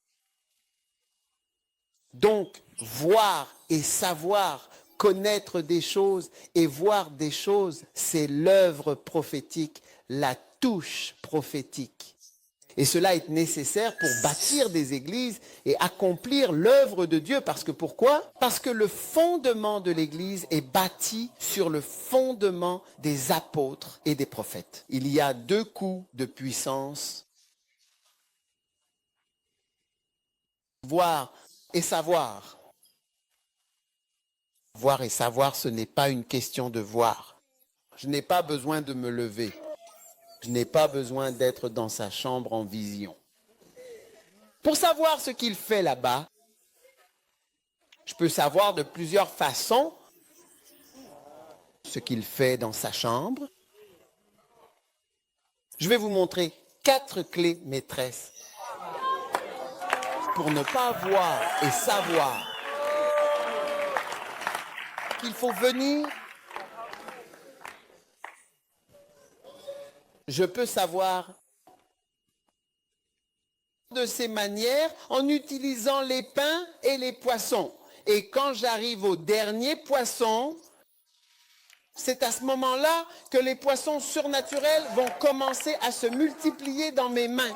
Donc, voir et savoir, connaître des choses et voir des choses, c'est l'œuvre prophétique, la touche prophétique. Et cela est nécessaire pour bâtir des églises et accomplir l'œuvre de Dieu. Parce que pourquoi? Parce que le fondement de l'église est bâti sur le fondement des apôtres et des prophètes. Il y a 2 coups de puissance. Voir et savoir. Voir et savoir, ce n'est pas une question de voir. Je n'ai pas besoin de me lever. Je n'ai pas besoin d'être dans sa chambre en vision. Pour savoir ce qu'il fait là-bas, je peux savoir de plusieurs façons ce qu'il fait dans sa chambre. Je vais vous montrer 4 clés maîtresses pour ne pas voir et savoir qu'il faut venir. Je peux savoir de ces manières en utilisant les pains et les poissons. Et quand j'arrive au dernier poisson, c'est à ce moment-là que les poissons surnaturels vont commencer à se multiplier dans mes mains.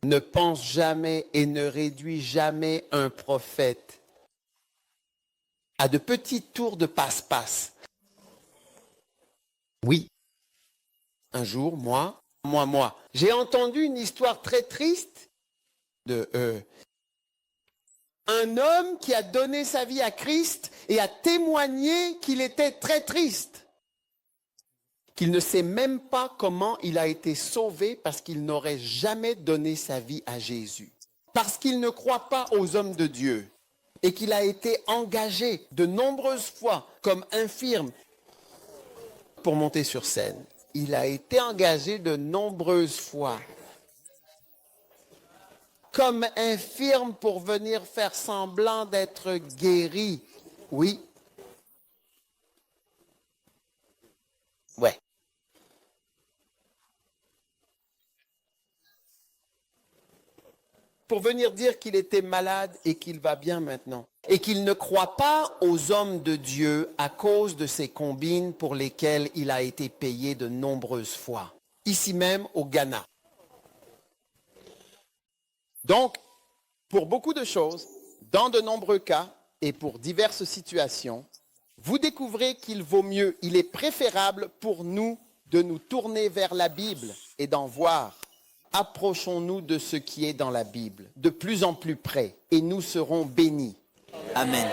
Ne pense jamais et ne réduis jamais un prophète à de petits tours de passe-passe. Oui, un jour, moi, j'ai entendu une histoire très triste de un homme qui a donné sa vie à Christ et a témoigné qu'il était très triste. Qu'il ne sait même pas comment il a été sauvé parce qu'il n'aurait jamais donné sa vie à Jésus. Parce qu'il ne croit pas aux hommes de Dieu et qu'il a été engagé de nombreuses fois comme infirme pour monter sur scène. Il a été engagé de nombreuses fois comme infirme pour venir faire semblant d'être guéri. Oui. Ouais. Pour venir dire qu'il était malade et qu'il va bien maintenant. Et qu'il ne croit pas aux hommes de Dieu à cause de ces combines pour lesquelles il a été payé de nombreuses fois. Ici même au Ghana. Donc, pour beaucoup de choses, dans de nombreux cas et pour diverses situations, vous découvrez qu'il vaut mieux, il est préférable pour nous de nous tourner vers la Bible et d'en voir. Approchons-nous de ce qui est dans la Bible, de plus en plus près, et nous serons bénis. Amen.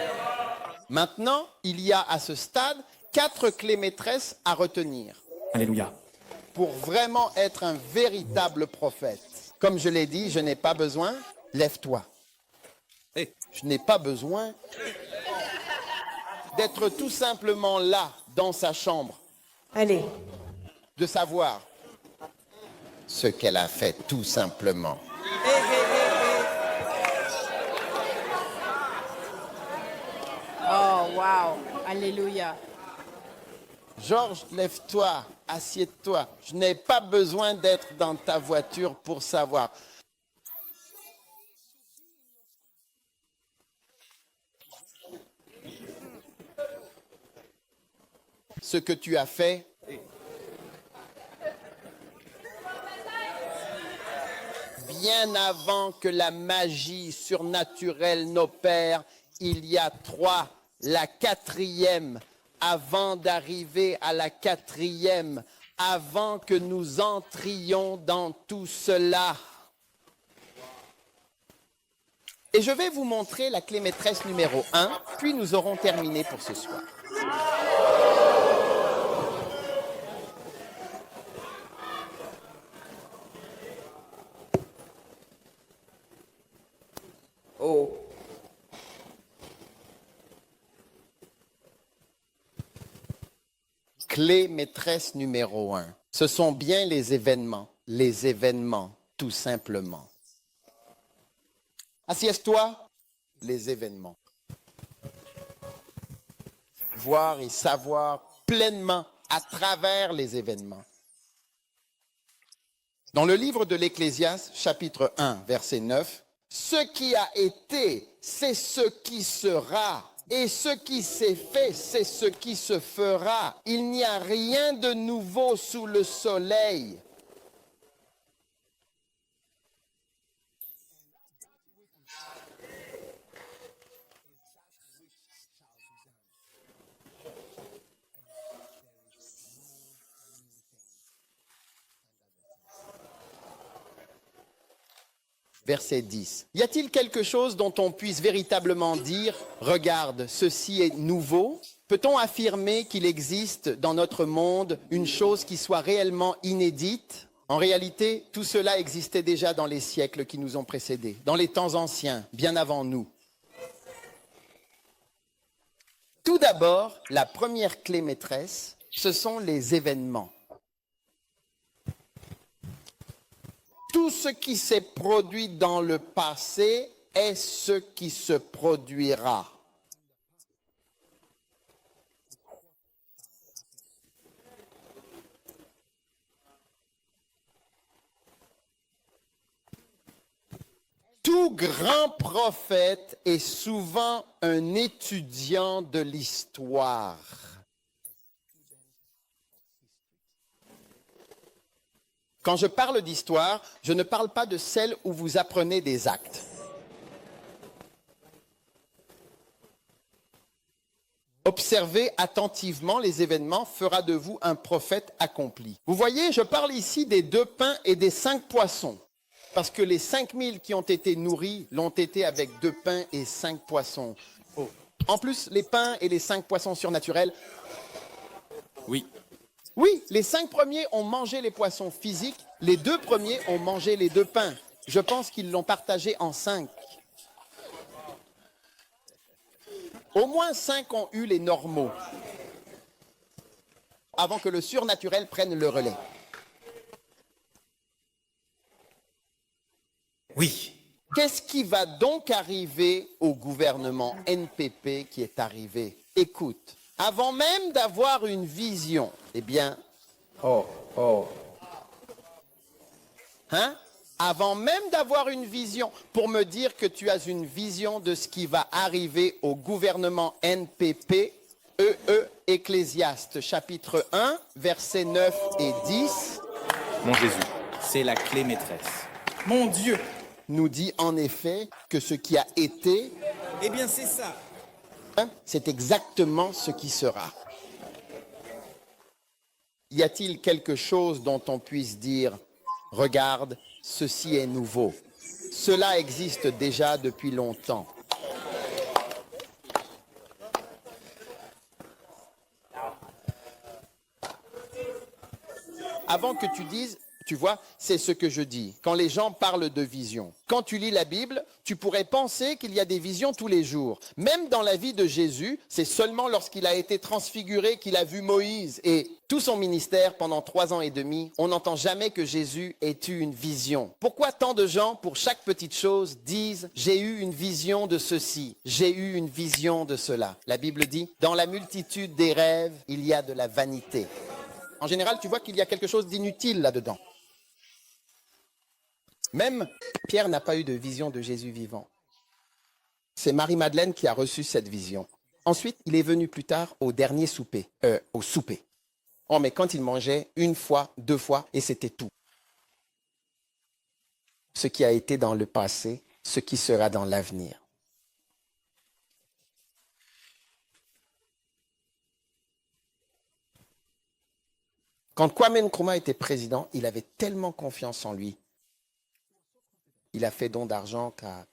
Maintenant, il y a à ce stade 4 clés maîtresses à retenir. Alléluia. Pour vraiment être un véritable prophète. Comme je l'ai dit, je n'ai pas besoin, lève-toi. Je n'ai pas besoin d'être tout simplement là, dans sa chambre. Allez. De savoir ce qu'elle a fait, tout simplement. Oh, wow. Alléluia. Georges, lève-toi, assieds-toi. Je n'ai pas besoin d'être dans ta voiture pour savoir. ce que tu as fait? Bien avant que la magie surnaturelle n'opère, il y a 3, la 4e, avant d'arriver à la 4e, avant que nous entrions dans tout cela. Et je vais vous montrer la clé maîtresse numéro 1, puis nous aurons terminé pour ce soir. Oh. Clé maîtresse numéro 1. Ce sont bien les événements, tout simplement. Assieds-toi, les événements. Voir et savoir pleinement à travers les événements. Dans le livre de l'Ecclésiaste, chapitre 1, verset 9, « Ce qui a été, c'est ce qui sera. Et ce qui s'est fait, c'est ce qui se fera. Il n'y a rien de nouveau sous le soleil. » Verset 10. Y a-t-il quelque chose dont on puisse véritablement dire, regarde, ceci est nouveau? Peut-on affirmer qu'il existe dans notre monde une chose qui soit réellement inédite? En réalité, tout cela existait déjà dans les siècles qui nous ont précédés, dans les temps anciens, bien avant nous. Tout d'abord, la première clé maîtresse, ce sont les événements. Tout ce qui s'est produit dans le passé est ce qui se produira. Tout grand prophète est souvent un étudiant de l'histoire. Quand je parle d'histoire, je ne parle pas de celle où vous apprenez des actes. Observer attentivement les événements fera de vous un prophète accompli. Vous voyez, je parle ici des 2 pains et des 5 poissons. Parce que les 5000 qui ont été nourris l'ont été avec 2 pains et 5 poissons. En plus, les pains et les 5 poissons surnaturels. Oui. Oui, les 5 premiers ont mangé les poissons physiques, les 2 premiers ont mangé les 2 pains. Je pense qu'ils l'ont partagé en 5. Au moins 5 ont eu les normaux, avant que le surnaturel prenne le relais. Oui. Qu'est-ce qui va donc arriver au gouvernement NPP qui est arrivé? Écoute, avant même d'avoir une vision, eh bien, avant même d'avoir une vision, pour me dire que tu as une vision de ce qui va arriver au gouvernement NPP, Ecclésiaste, chapitre 1, versets 9 et 10. Mon Jésus. C'est la clé maîtresse. Mon Dieu. Nous dit en effet que ce qui a été, Eh bien, c'est ça. c'est exactement ce qui sera. Y a-t-il quelque chose dont on puisse dire, regarde, ceci est nouveau? Cela existe déjà depuis longtemps. Avant que tu dises, tu vois, c'est ce que je dis. Quand les gens parlent de vision, quand tu lis la Bible, tu pourrais penser qu'il y a des visions tous les jours. Même dans la vie de Jésus, c'est seulement lorsqu'il a été transfiguré qu'il a vu Moïse. Et tout son ministère, pendant 3 ans et demi, on n'entend jamais que Jésus ait eu une vision. Pourquoi tant de gens, pour chaque petite chose, disent « j'ai eu une vision de ceci, j'ai eu une vision de cela ». La Bible dit « dans la multitude des rêves, il y a de la vanité ». En général, tu vois qu'il y a quelque chose d'inutile là-dedans. Même Pierre n'a pas eu de vision de Jésus vivant. C'est Marie-Madeleine qui a reçu cette vision. Ensuite, il est venu plus tard au dernier souper, au souper. Oh, mais quand il mangeait une fois, deux fois, et c'était tout. Ce qui a été dans le passé, ce qui sera dans l'avenir. Quand Kwame Nkrumah était président, il avait tellement confiance en lui. Il a fait don d'argent qu'à...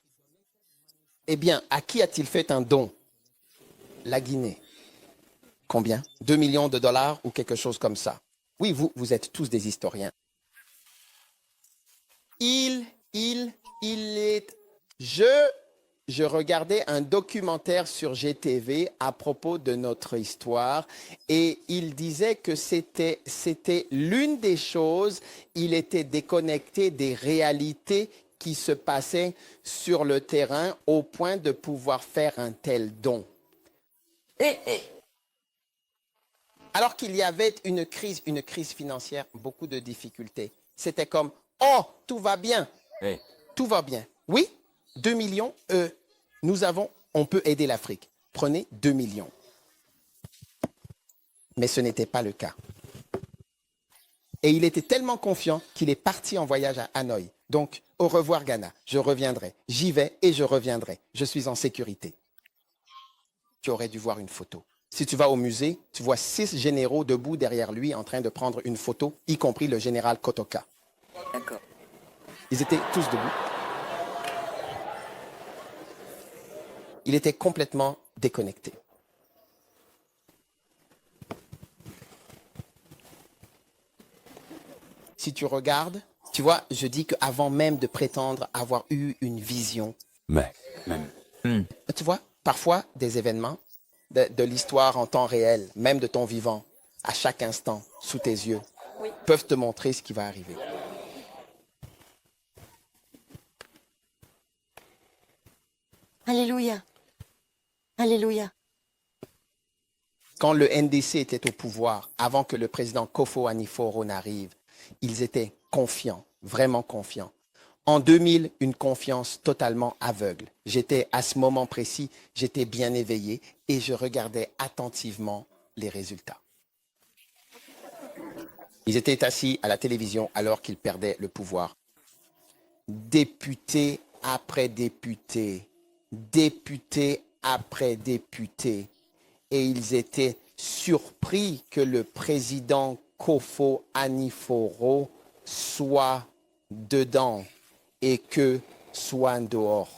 Eh bien, à qui a-t-il fait un don? La Guinée. Combien? 2 millions de dollars ou quelque chose comme ça. Oui, vous êtes tous des historiens. Il est... Je regardais un documentaire sur GTV à propos de notre histoire et il disait que c'était l'une des choses, il était déconnecté des réalités qui se passaient sur le terrain au point de pouvoir faire un tel don. Alors qu'il y avait une crise financière, beaucoup de difficultés. C'était comme, oh, tout va bien, tout va bien. Oui, 2 millions, on peut aider l'Afrique. Prenez 2 millions. Mais ce n'était pas le cas. Et il était tellement confiant qu'il est parti en voyage à Hanoï. Donc, au revoir Ghana, je reviendrai. J'y vais et je reviendrai. Je suis en sécurité. Tu aurais dû voir une photo. Si tu vas au musée, tu vois 6 généraux debout derrière lui en train de prendre une photo, y compris le général Kotoka. D'accord. Ils étaient tous debout. Il était complètement déconnecté. Si tu regardes, tu vois, je dis qu'avant même de prétendre avoir eu une vision, tu vois, parfois des événements de l'histoire en temps réel, même de ton vivant, à chaque instant, sous tes yeux, peuvent te montrer ce qui va arriver. Alléluia. Alléluia. Quand le NDC était au pouvoir, avant que le président Kofo Aniforo n'arrive, ils étaient confiants, vraiment confiants. En 2000, une confiance totalement aveugle. J'étais à ce moment précis, j'étais bien éveillé et je regardais attentivement les résultats. Ils étaient assis à la télévision alors qu'ils perdaient le pouvoir. Député après député, député après député. Et ils étaient surpris que le président Kofo Aniforo soit dedans et que soit dehors.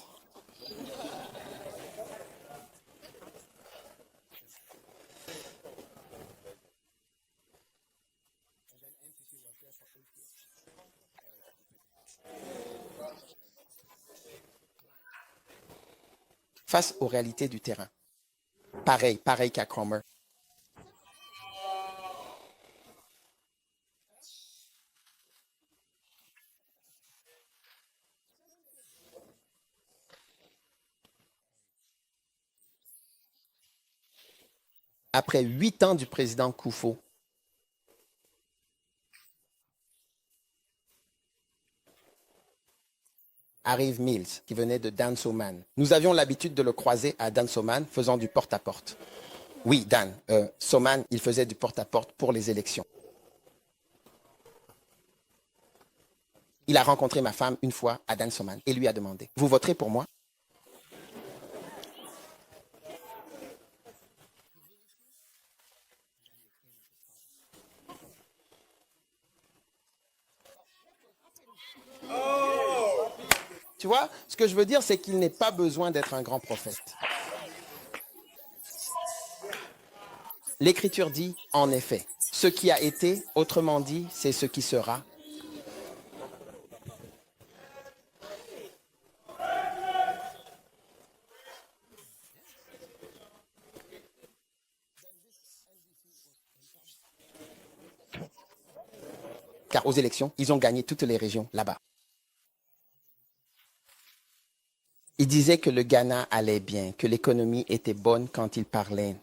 Face aux réalités du terrain. Pareil qu'à Cromer. Après 8 ans du président Kufo, arrive Mills, qui venait de Dansoman. Nous avions l'habitude de le croiser à Dansoman, faisant du porte-à-porte. Oui, Dan, Soman, il faisait du porte-à-porte pour les élections. Il a rencontré ma femme une fois à Dansoman et lui a demandé, « Vous voterez pour moi ?» Tu vois, ce que je veux dire, c'est qu'il n'est pas besoin d'être un grand prophète. L'Écriture dit, en effet, ce qui a été, autrement dit, c'est ce qui sera. Car aux élections, ils ont gagné toutes les régions là-bas. Il disait que le Ghana allait bien, que l'économie était bonne quand il parlait.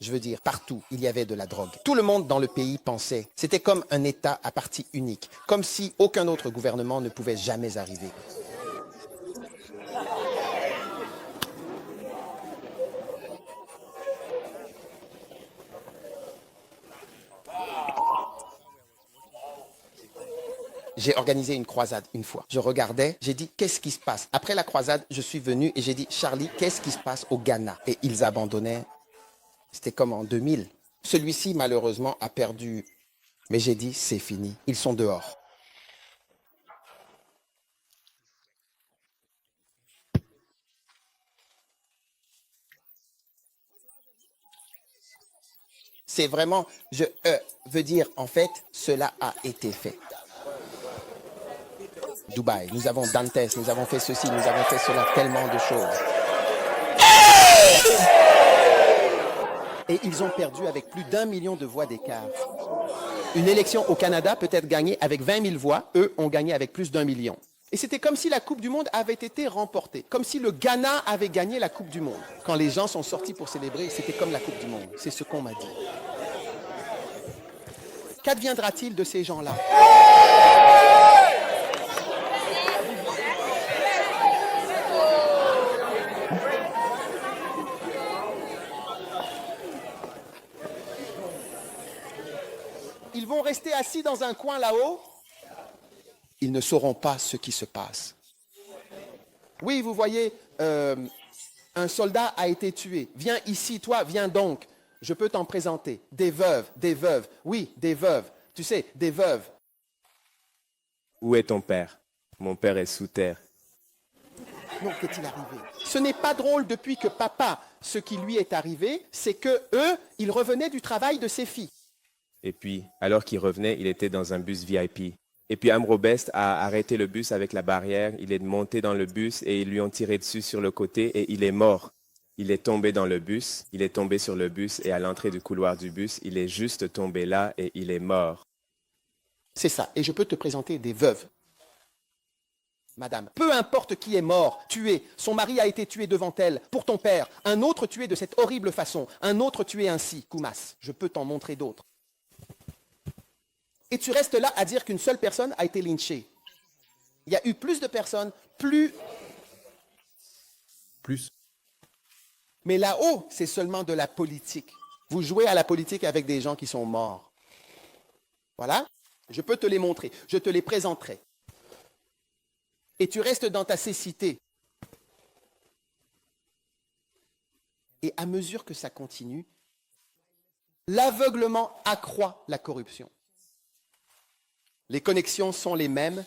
Je veux dire, partout, il y avait de la drogue. Tout le monde dans le pays pensait. C'était comme un État à partie unique. Comme si aucun autre gouvernement ne pouvait jamais arriver. J'ai organisé une croisade une fois. Je regardais, j'ai dit, qu'est-ce qui se passe? Après la croisade, je suis venu et j'ai dit, Charlie, qu'est-ce qui se passe au Ghana? Et ils abandonnaient. C'était comme en 2000. Celui-ci, malheureusement, a perdu. Mais j'ai dit, c'est fini. Ils sont dehors. C'est vraiment, je veux dire, en fait, cela a été fait. Dubaï, nous avons Dantes, nous avons fait ceci, nous avons fait cela, tellement de choses. Et ils ont perdu avec plus d'1 million de voix d'écart. Une élection au Canada peut être gagnée avec 20 000 voix, eux ont gagné avec plus d'1 million. Et c'était comme si la Coupe du Monde avait été remportée, comme si le Ghana avait gagné la Coupe du Monde. Quand les gens sont sortis pour célébrer, c'était comme la Coupe du Monde, c'est ce qu'on m'a dit. Qu'adviendra-t-il de ces gens-là? Ils vont rester assis dans un coin là-haut. Ils ne sauront pas ce qui se passe. Oui, vous voyez, un soldat a été tué. Viens ici, toi, viens donc. Je peux t'en présenter. Des veuves. Oui, des veuves. Tu sais, des veuves. Où est ton père? Mon père est sous terre. Non, qu'est-il arrivé? Ce n'est pas drôle depuis que papa, ce qui lui est arrivé, c'est que eux, ils revenaient du travail de ses filles. Et puis, alors qu'il revenait, il était dans un bus VIP. Et puis Amrobest a arrêté le bus avec la barrière. Il est monté dans le bus et ils lui ont tiré dessus sur le côté et il est mort. Il est tombé dans le bus, il est tombé sur le bus et à l'entrée du couloir du bus, il est juste tombé là et il est mort. C'est ça. Et je peux te présenter des veuves. Madame, peu importe qui est mort, tué, son mari a été tué devant elle, pour ton père, un autre tué de cette horrible façon, un autre tué ainsi, Koumas, je peux t'en montrer d'autres. Et tu restes là à dire qu'une seule personne a été lynchée. Il y a eu plus de personnes, plus. Mais là-haut, c'est seulement de la politique. Vous jouez à la politique avec des gens qui sont morts. Voilà. Je peux te les montrer. Je te les présenterai. Et tu restes dans ta cécité. Et à mesure que ça continue, l'aveuglement accroît la corruption. Les connexions sont les mêmes.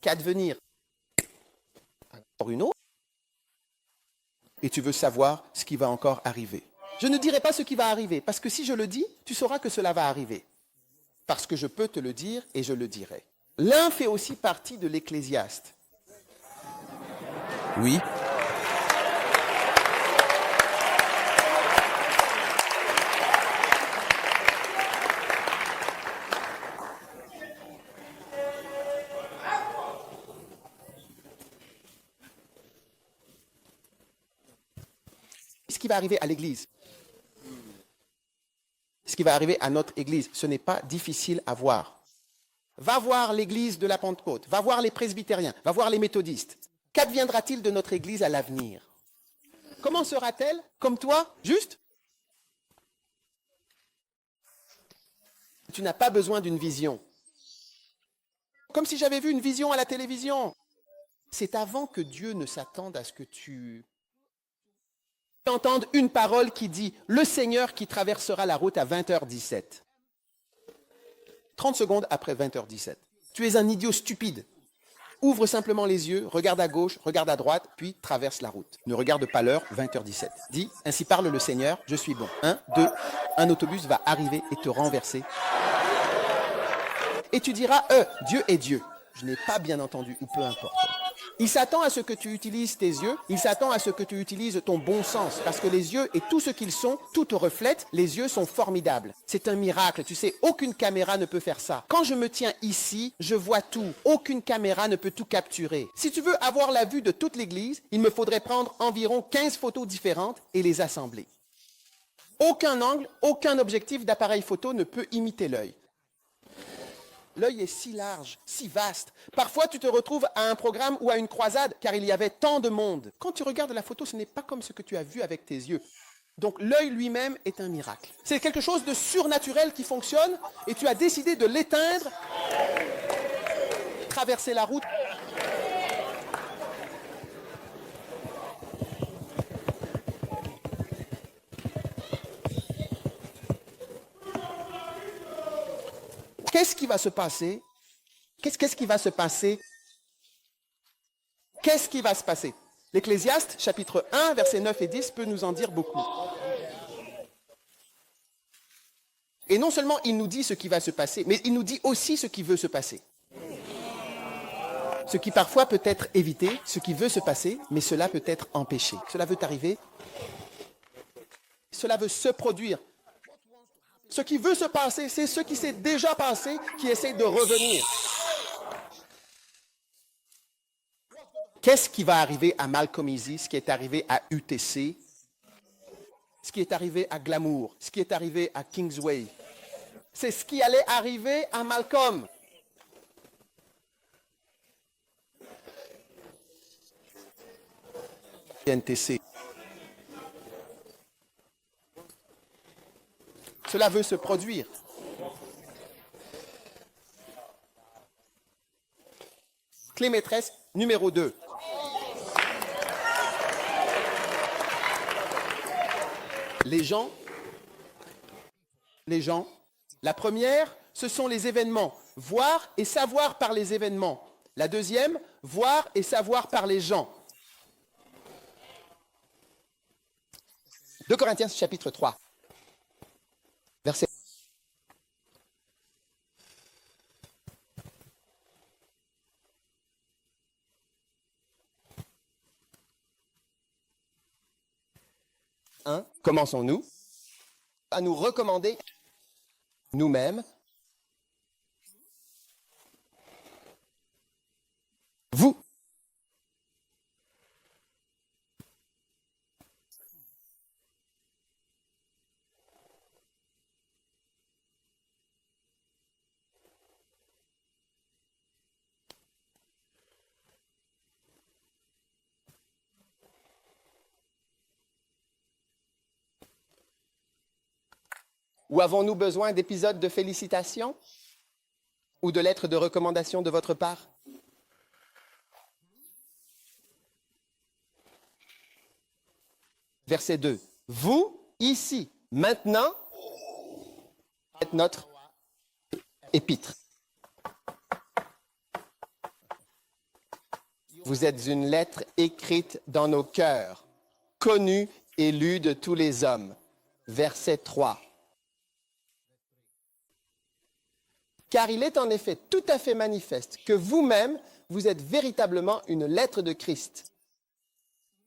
Qu'advenir? Encore une autre. Et tu veux savoir ce qui va encore arriver. Je ne dirai pas ce qui va arriver, parce que si je le dis, tu sauras que cela va arriver. Parce que je peux te le dire et je le dirai. L'un fait aussi partie de l'Ecclésiaste. Oui. Ce qui va arriver à l'Église, ce qui va arriver à notre Église, ce n'est pas difficile à voir. Va voir l'Église de la Pentecôte, va voir les presbytériens, va voir les méthodistes. Qu'adviendra-t-il de notre Église à l'avenir? Comment sera-t-elle? Comme toi, juste? Tu n'as pas besoin d'une vision. Comme si j'avais vu une vision à la télévision. C'est avant que Dieu ne s'attende à ce que tu entendes une parole qui dit « Le Seigneur qui traversera la route à 20h17 ». 30 secondes après 20h17. Tu es un idiot stupide. Ouvre simplement les yeux, regarde à gauche, regarde à droite, puis traverse la route. Ne regarde pas l'heure, 20h17. Dis « Ainsi parle le Seigneur, je suis bon ». 1, 2, un autobus va arriver et te renverser. Et tu diras « Dieu est Dieu ». Je n'ai pas bien entendu, ou peu importe. Il s'attend à ce que tu utilises tes yeux, il s'attend à ce que tu utilises ton bon sens, parce que les yeux et tout ce qu'ils sont, tout te reflète, les yeux sont formidables. C'est un miracle, tu sais, aucune caméra ne peut faire ça. Quand je me tiens ici, je vois tout. Aucune caméra ne peut tout capturer. Si tu veux avoir la vue de toute l'église, il me faudrait prendre environ 15 photos différentes et les assembler. Aucun angle, aucun objectif d'appareil photo ne peut imiter l'œil. L'œil est si large, si vaste. Parfois, tu te retrouves à un programme ou à une croisade, car il y avait tant de monde. Quand tu regardes la photo, ce n'est pas comme ce que tu as vu avec tes yeux. Donc, l'œil lui-même est un miracle. C'est quelque chose de surnaturel qui fonctionne, et tu as décidé de l'éteindre, traverser la route. Qu'est-ce qui va se passer? Qu'est-ce qui va se passer? Qu'est-ce qui va se passer? L'Ecclésiaste, chapitre 1, versets 9 et 10, peut nous en dire beaucoup. Et non seulement il nous dit ce qui va se passer, mais il nous dit aussi ce qui veut se passer. Ce qui parfois peut être évité, ce qui veut se passer, mais cela peut être empêché. Cela veut arriver, cela veut se produire. Ce qui veut se passer, c'est ce qui s'est déjà passé qui essaie de revenir. Qu'est-ce qui va arriver à Malcolm Easy, ce qui est arrivé à UTC, ce qui est arrivé à Glamour, ce qui est arrivé à Kingsway? C'est ce qui allait arriver à Malcolm. NTC. Cela veut se produire. Clé maîtresse numéro 2. Les gens, la première, ce sont les événements. Voir et savoir par les événements. La deuxième, voir et savoir par les gens. 2 Corinthiens chapitre 3. Verset. Commençons-nous à nous recommander nous-mêmes. Vous. Ou avons-nous besoin d'épisodes de félicitations ou de lettres de recommandation de votre part? Verset 2. Vous, ici, maintenant, êtes notre épître. Vous êtes une lettre écrite dans nos cœurs, connue et lue de tous les hommes. Verset 3. Car il est en effet tout à fait manifeste que vous-même, vous êtes véritablement une lettre de Christ,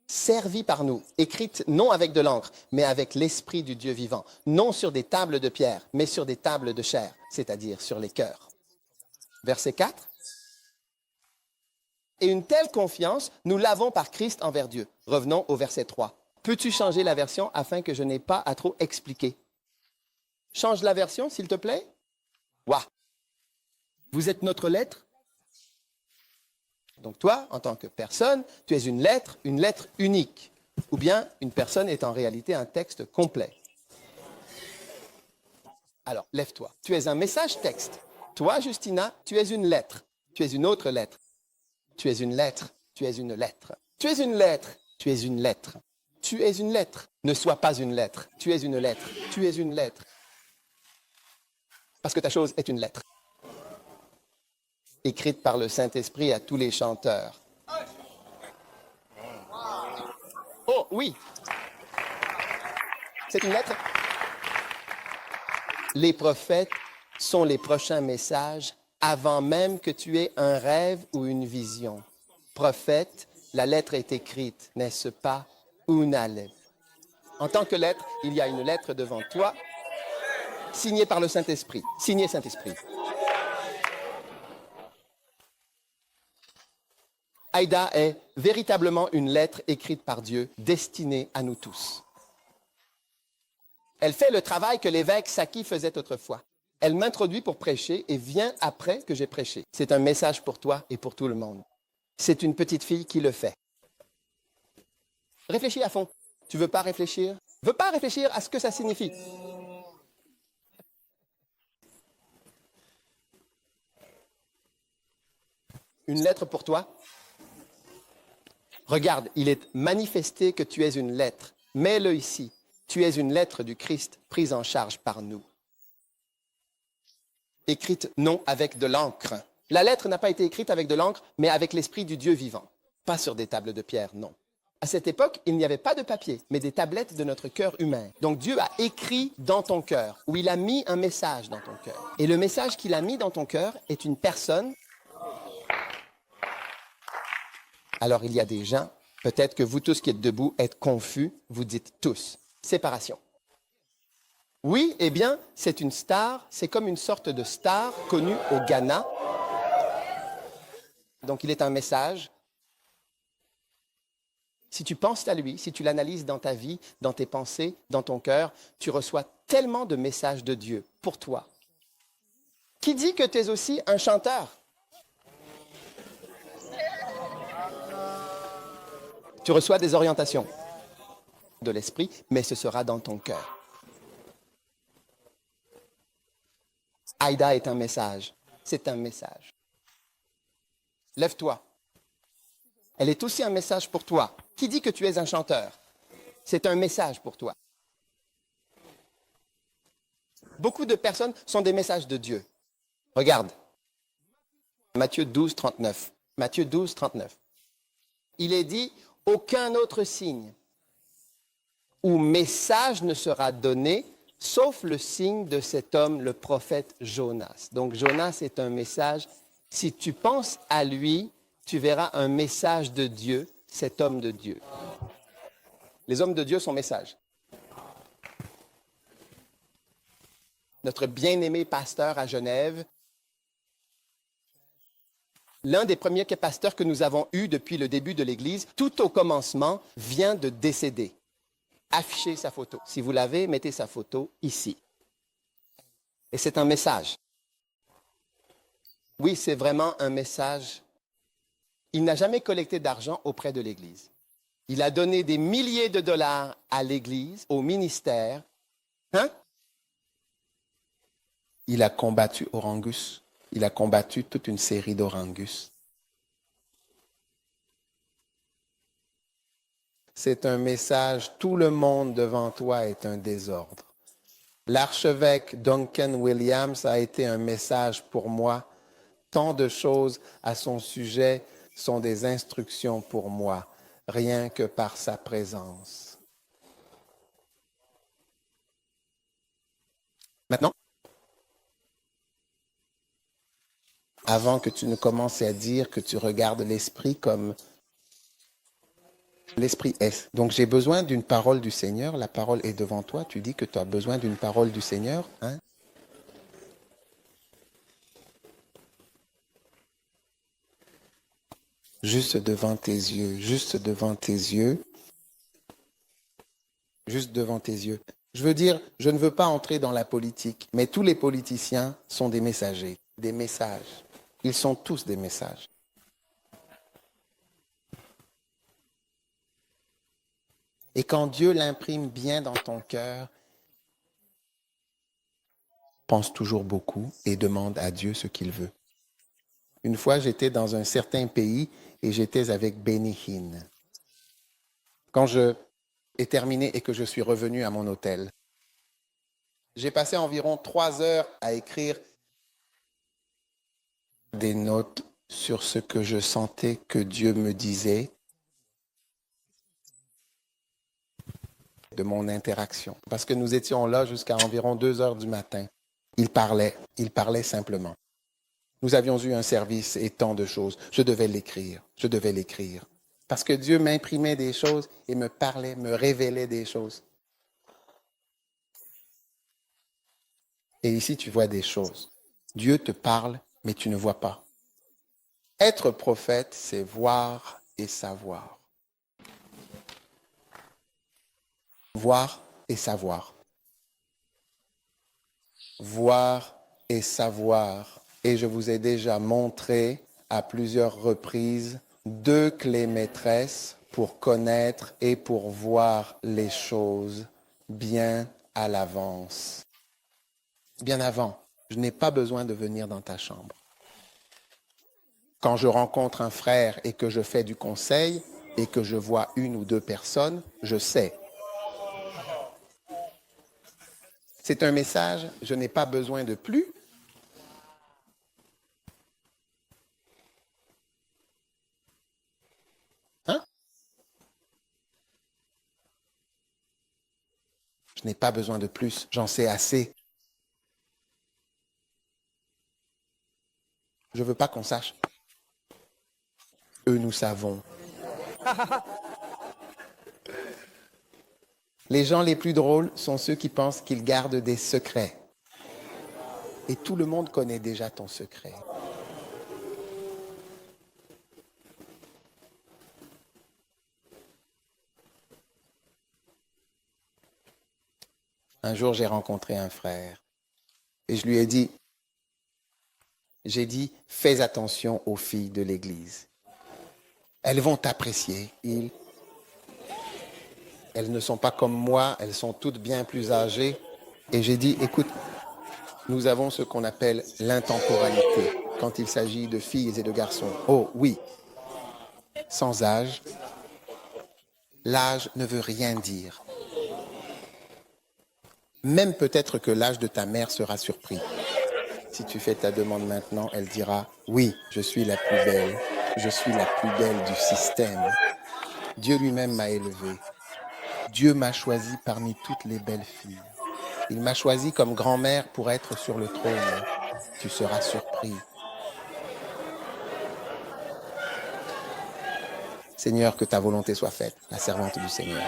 servie par nous, écrite non avec de l'encre, mais avec l'Esprit du Dieu vivant, non sur des tables de pierre, mais sur des tables de chair, c'est-à-dire sur les cœurs. Verset 4. Et une telle confiance, nous l'avons par Christ envers Dieu. Revenons au verset 3. Peux-tu changer la version afin que je n'ai pas à trop expliquer? Change la version, s'il te plaît. Ouah. Vous êtes notre lettre. Donc toi, en tant que personne, tu es une lettre unique. Ou bien une personne est en réalité un texte complet. Alors, lève-toi. Tu es un message texte. Toi, Justina, tu es une lettre. Tu es une autre lettre. Tu es une lettre. Tu es une lettre. Tu es une lettre. Tu es une lettre. Tu es une lettre. Ne sois pas une lettre. Tu es une lettre. Tu es une lettre. Parce que ta chose est une lettre. Écrite par le Saint-Esprit à tous les chanteurs. Oh, oui. C'est une lettre. Les prophètes sont les prochains messages avant même que tu aies un rêve ou une vision. prophète, la lettre est écrite, n'est-ce pas? Une lettre. En tant que lettre, il y a une lettre devant toi, signée par le Saint-Esprit. Signée Saint-Esprit. Aïda est véritablement une lettre écrite par Dieu, destinée à nous tous. Elle fait le travail que l'évêque Saki faisait autrefois. Elle m'introduit pour prêcher et vient après que j'ai prêché. C'est un message pour toi et pour tout le monde. C'est une petite fille qui le fait. Réfléchis à fond. Tu veux pas réfléchir? Veux pas réfléchir à ce que ça signifie? Une lettre pour toi? Regarde, il est manifesté que tu es une lettre. Mets-le ici. Tu es une lettre du Christ prise en charge par nous. Écrite non avec de l'encre. La lettre n'a pas été écrite avec de l'encre, mais avec l'esprit du Dieu vivant. Pas sur des tables de pierre, non. À cette époque, il n'y avait pas de papier, mais des tablettes de notre cœur humain. Donc Dieu a écrit dans ton cœur, ou il a mis un message dans ton cœur. Et le message qu'il a mis dans ton cœur est une personne. Alors il y a des gens, peut-être que vous tous qui êtes debout êtes confus, vous dites tous, séparation. Oui, eh bien, c'est une star, c'est comme une sorte de star connue au Ghana. Donc il est un message. Si tu penses à lui, si tu l'analyses dans ta vie, dans tes pensées, dans ton cœur, tu reçois tellement de messages de Dieu pour toi. Qui dit que tu es aussi un chanteur? Tu reçois des orientations de l'esprit, mais ce sera dans ton cœur. Aïda est un message. C'est un message. Lève-toi. Elle est aussi un message pour toi. Qui dit que tu es un chanteur? C'est un message pour toi. Beaucoup de personnes sont des messages de Dieu. Regarde. Matthieu 12, 39. Matthieu 12, 39. Il est dit, aucun autre signe ou message ne sera donné, sauf le signe de cet homme, le prophète Jonas. Donc Jonas est un message. Si tu penses à lui, tu verras un message de Dieu, cet homme de Dieu. Les hommes de Dieu sont messages. Notre bien-aimé pasteur à Genève, l'un des premiers pasteurs que nous avons eus depuis le début de l'Église, tout au commencement, vient de décéder. Affichez sa photo. Si vous l'avez, mettez sa photo ici. Et c'est un message. Oui, c'est vraiment un message. Il n'a jamais collecté d'argent auprès de l'Église. Il a donné des milliers de dollars à l'Église, au ministère. Hein? Il a combattu Orangus. Il a combattu toute une série d'Orangus. C'est un message, tout le monde devant toi est un désordre. L'archevêque Duncan Williams a été un message pour moi. Tant de choses à son sujet sont des instructions pour moi, rien que par sa présence. Maintenant, avant que tu ne commences à dire que tu regardes l'esprit comme l'esprit est. Donc j'ai besoin d'une parole du Seigneur, la parole est devant toi, tu dis que tu as besoin d'une parole du Seigneur, hein? Juste devant tes yeux, juste devant tes yeux, juste devant tes yeux. Je veux dire, je ne veux pas entrer dans la politique, mais tous les politiciens sont des messagers, des messages. Ils sont tous des messages. Et quand Dieu l'imprime bien dans ton cœur, pense toujours beaucoup et demande à Dieu ce qu'il veut. Une fois, j'étais dans un certain pays et j'étais avec Benny Hinn. Quand je ai terminé et que je suis revenu à mon hôtel, j'ai passé environ 3 heures à écrire des notes sur ce que je sentais que Dieu me disait de mon interaction. Parce que nous étions là jusqu'à environ 2 heures du matin. Il parlait simplement. Nous avions eu un service et tant de choses. Je devais l'écrire. Je devais l'écrire. Parce que Dieu m'imprimait des choses et me parlait, me révélait des choses. Et ici, tu vois des choses. Dieu te parle, mais tu ne vois pas. Être prophète, c'est voir et savoir. Voir et savoir. Voir et savoir. Et je vous ai déjà montré à plusieurs reprises 2 clés maîtresses pour connaître et pour voir les choses bien à l'avance. Bien avant. Je n'ai pas besoin de venir dans ta chambre. Quand je rencontre un frère et que je fais du conseil et que je vois 1 ou 2 personnes, je sais. C'est un message, je n'ai pas besoin de plus. Hein? Je n'ai pas besoin de plus, j'en sais assez. Je ne veux pas qu'on sache. Eux, nous savons. Les gens les plus drôles sont ceux qui pensent qu'ils gardent des secrets. Et tout le monde connaît déjà ton secret. Un jour, j'ai rencontré un frère et je lui ai dit, fais attention aux filles de l'église. Elles vont t'apprécier. Elles ne sont pas comme moi, elles sont toutes bien plus âgées. Et j'ai dit, écoute, nous avons ce qu'on appelle l'intemporalité quand il s'agit de filles et de garçons. Oh oui, sans âge, l'âge ne veut rien dire. Même peut-être que l'âge de ta mère sera surpris. Si tu fais ta demande maintenant, elle dira, oui, je suis la plus belle. Je suis la plus belle du système. Dieu lui-même m'a élevée. Dieu m'a choisi parmi toutes les belles filles. Il m'a choisi comme grand-mère pour être sur le trône. Tu seras surpris. Seigneur, que ta volonté soit faite, la servante du Seigneur.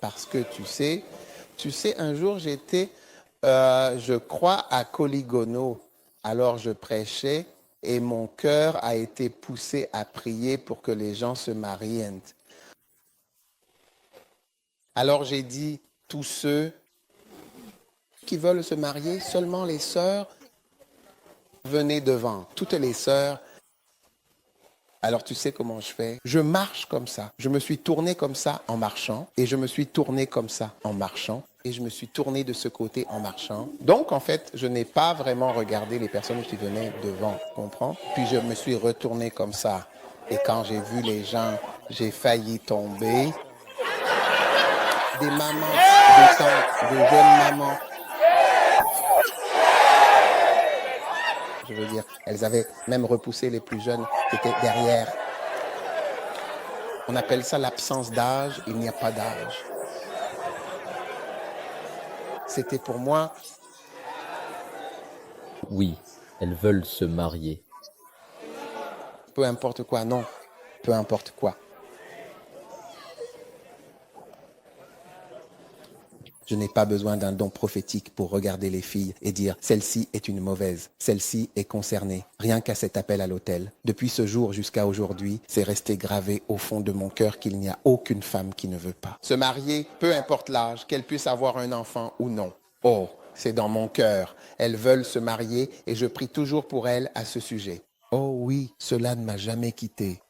Parce que tu sais, un jour j'étais, je crois, à Coligono. Alors je prêchais et mon cœur a été poussé à prier pour que les gens se marient. Alors j'ai dit, tous ceux qui veulent se marier, seulement les sœurs, venez devant. Toutes les sœurs. Alors tu sais comment je fais? Je marche comme ça. Je me suis tourné comme ça en marchant. Et je me suis tourné comme ça en marchant. Et je me suis tourné de ce côté en marchant. Donc en fait, je n'ai pas vraiment regardé les personnes qui venaient devant. Comprends? Puis je me suis retourné comme ça. Et quand j'ai vu les gens, j'ai failli tomber. Des mamans, des tantes, des jeunes mamans. Je veux dire, elles avaient même repoussé les plus jeunes qui étaient derrière. On appelle ça l'absence d'âge. Il n'y a pas d'âge. C'était pour moi. Oui, elles veulent se marier. Peu importe quoi, non. Peu importe quoi. Je n'ai pas besoin d'un don prophétique pour regarder les filles et dire « celle-ci est une mauvaise, celle-ci est concernée ». Rien qu'à cet appel à l'autel. Depuis ce jour jusqu'à aujourd'hui, c'est resté gravé au fond de mon cœur qu'il n'y a aucune femme qui ne veut pas. Se marier, peu importe l'âge, qu'elle puisse avoir un enfant ou non. Oh, c'est dans mon cœur. Elles veulent se marier et je prie toujours pour elles à ce sujet. Oh oui, cela ne m'a jamais quitté.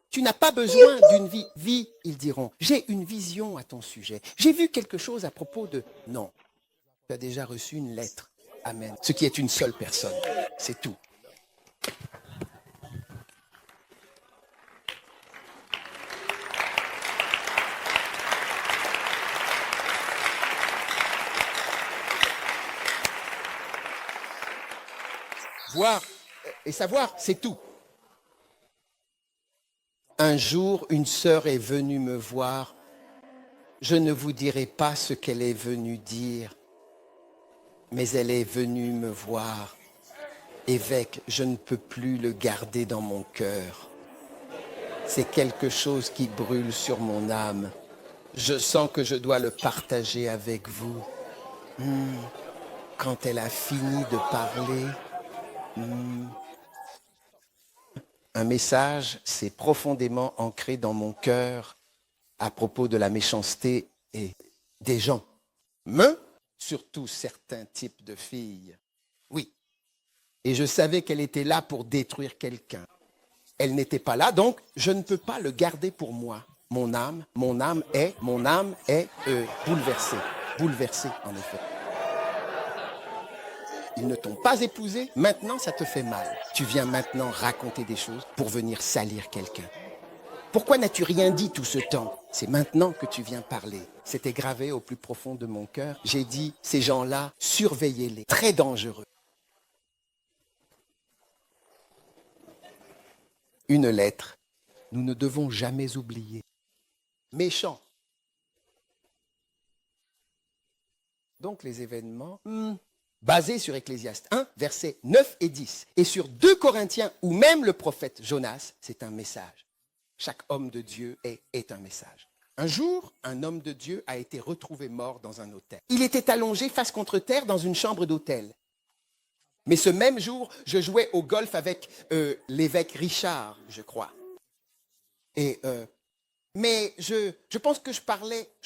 Tu n'as pas besoin d'une vie, ils diront. J'ai une vision à ton sujet. J'ai vu quelque chose à propos de... Non, tu as déjà reçu une lettre. Amen. Ce qui est une seule personne. C'est tout. Voir et savoir, c'est tout. Un jour, une sœur est venue me voir. Je ne vous dirai pas ce qu'elle est venue dire. mais elle est venue me voir. Évêque, je ne peux plus le garder dans mon cœur. C'est quelque chose qui brûle sur mon âme. Je sens que je dois le partager avec vous. Quand elle a fini de parler, un message s'est profondément ancré dans mon cœur à propos de la méchanceté et des gens. Mais surtout certains types de filles. Oui. Et je savais qu'elle était là pour détruire quelqu'un. Elle n'était pas là, donc je ne peux pas le garder pour moi. Mon âme est bouleversée. Bouleversée, en effet. Ils ne t'ont pas épousé, maintenant ça te fait mal. Tu viens maintenant raconter des choses pour venir salir quelqu'un. Pourquoi n'as-tu rien dit tout ce temps? C'est maintenant que tu viens parler. C'était gravé au plus profond de mon cœur. J'ai dit, ces gens-là, surveillez-les. Très dangereux. Une lettre, nous ne devons jamais oublier. Méchant. Donc les événements basés sur Ecclésiaste 1, versets 9 et 10, et sur 2 Corinthiens, ou même le prophète Jonas, c'est un message. Chaque homme de Dieu est un message. Un jour, un homme de Dieu a été retrouvé mort dans un hôtel. Il était allongé face contre terre dans une chambre d'hôtel. Mais ce même jour, je jouais au golf avec l'évêque Richard, je crois. Mais je pense que je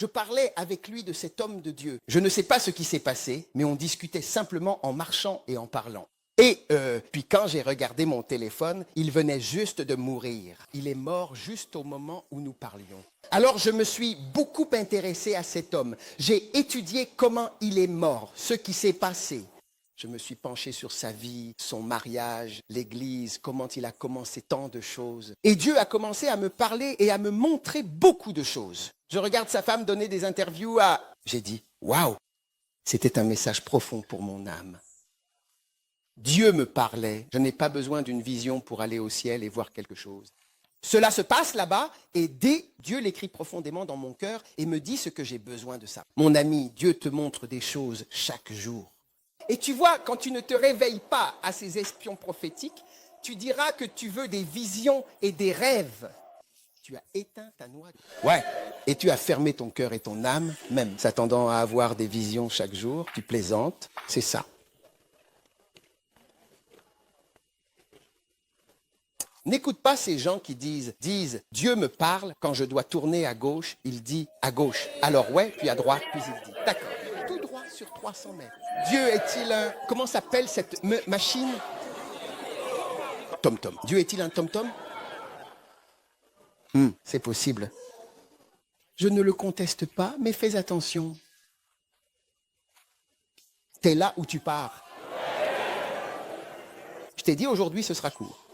parlais avec lui de cet homme de Dieu. Je ne sais pas ce qui s'est passé, mais on discutait simplement en marchant et en parlant. Et puis quand j'ai regardé mon téléphone, il venait juste de mourir. Il est mort juste au moment où nous parlions. Alors je me suis beaucoup intéressé à cet homme. J'ai étudié comment il est mort, ce qui s'est passé. Je me suis penché sur sa vie, son mariage, l'église, comment il a commencé tant de choses. Et Dieu a commencé à me parler et à me montrer beaucoup de choses. Je regarde sa femme donner des interviews à... J'ai dit, waouh, c'était un message profond pour mon âme. Dieu me parlait. Je n'ai pas besoin d'une vision pour aller au ciel et voir quelque chose. Cela se passe là-bas et Dieu l'écrit profondément dans mon cœur et me dit ce que j'ai besoin de ça. Mon ami, Dieu te montre des choses chaque jour. Et tu vois, quand tu ne te réveilles pas à ces espions prophétiques, tu diras que tu veux des visions et des rêves. Tu as éteint ta noix. Ouais. Et tu as fermé ton cœur et ton âme, même s'attendant à avoir des visions chaque jour. Tu plaisantes, c'est ça. N'écoute pas ces gens qui disent « Dieu me parle, quand je dois tourner à gauche, il dit à gauche. Alors ouais, puis à droite, puis il dit. » D'accord. Tout droit sur 300 mètres. Dieu est-il un... Comment s'appelle cette machine? Tom-tom. Dieu est-il un tom-tom? C'est possible. Je ne le conteste pas, mais fais attention. T'es là où tu pars. Je t'ai dit aujourd'hui, ce sera court.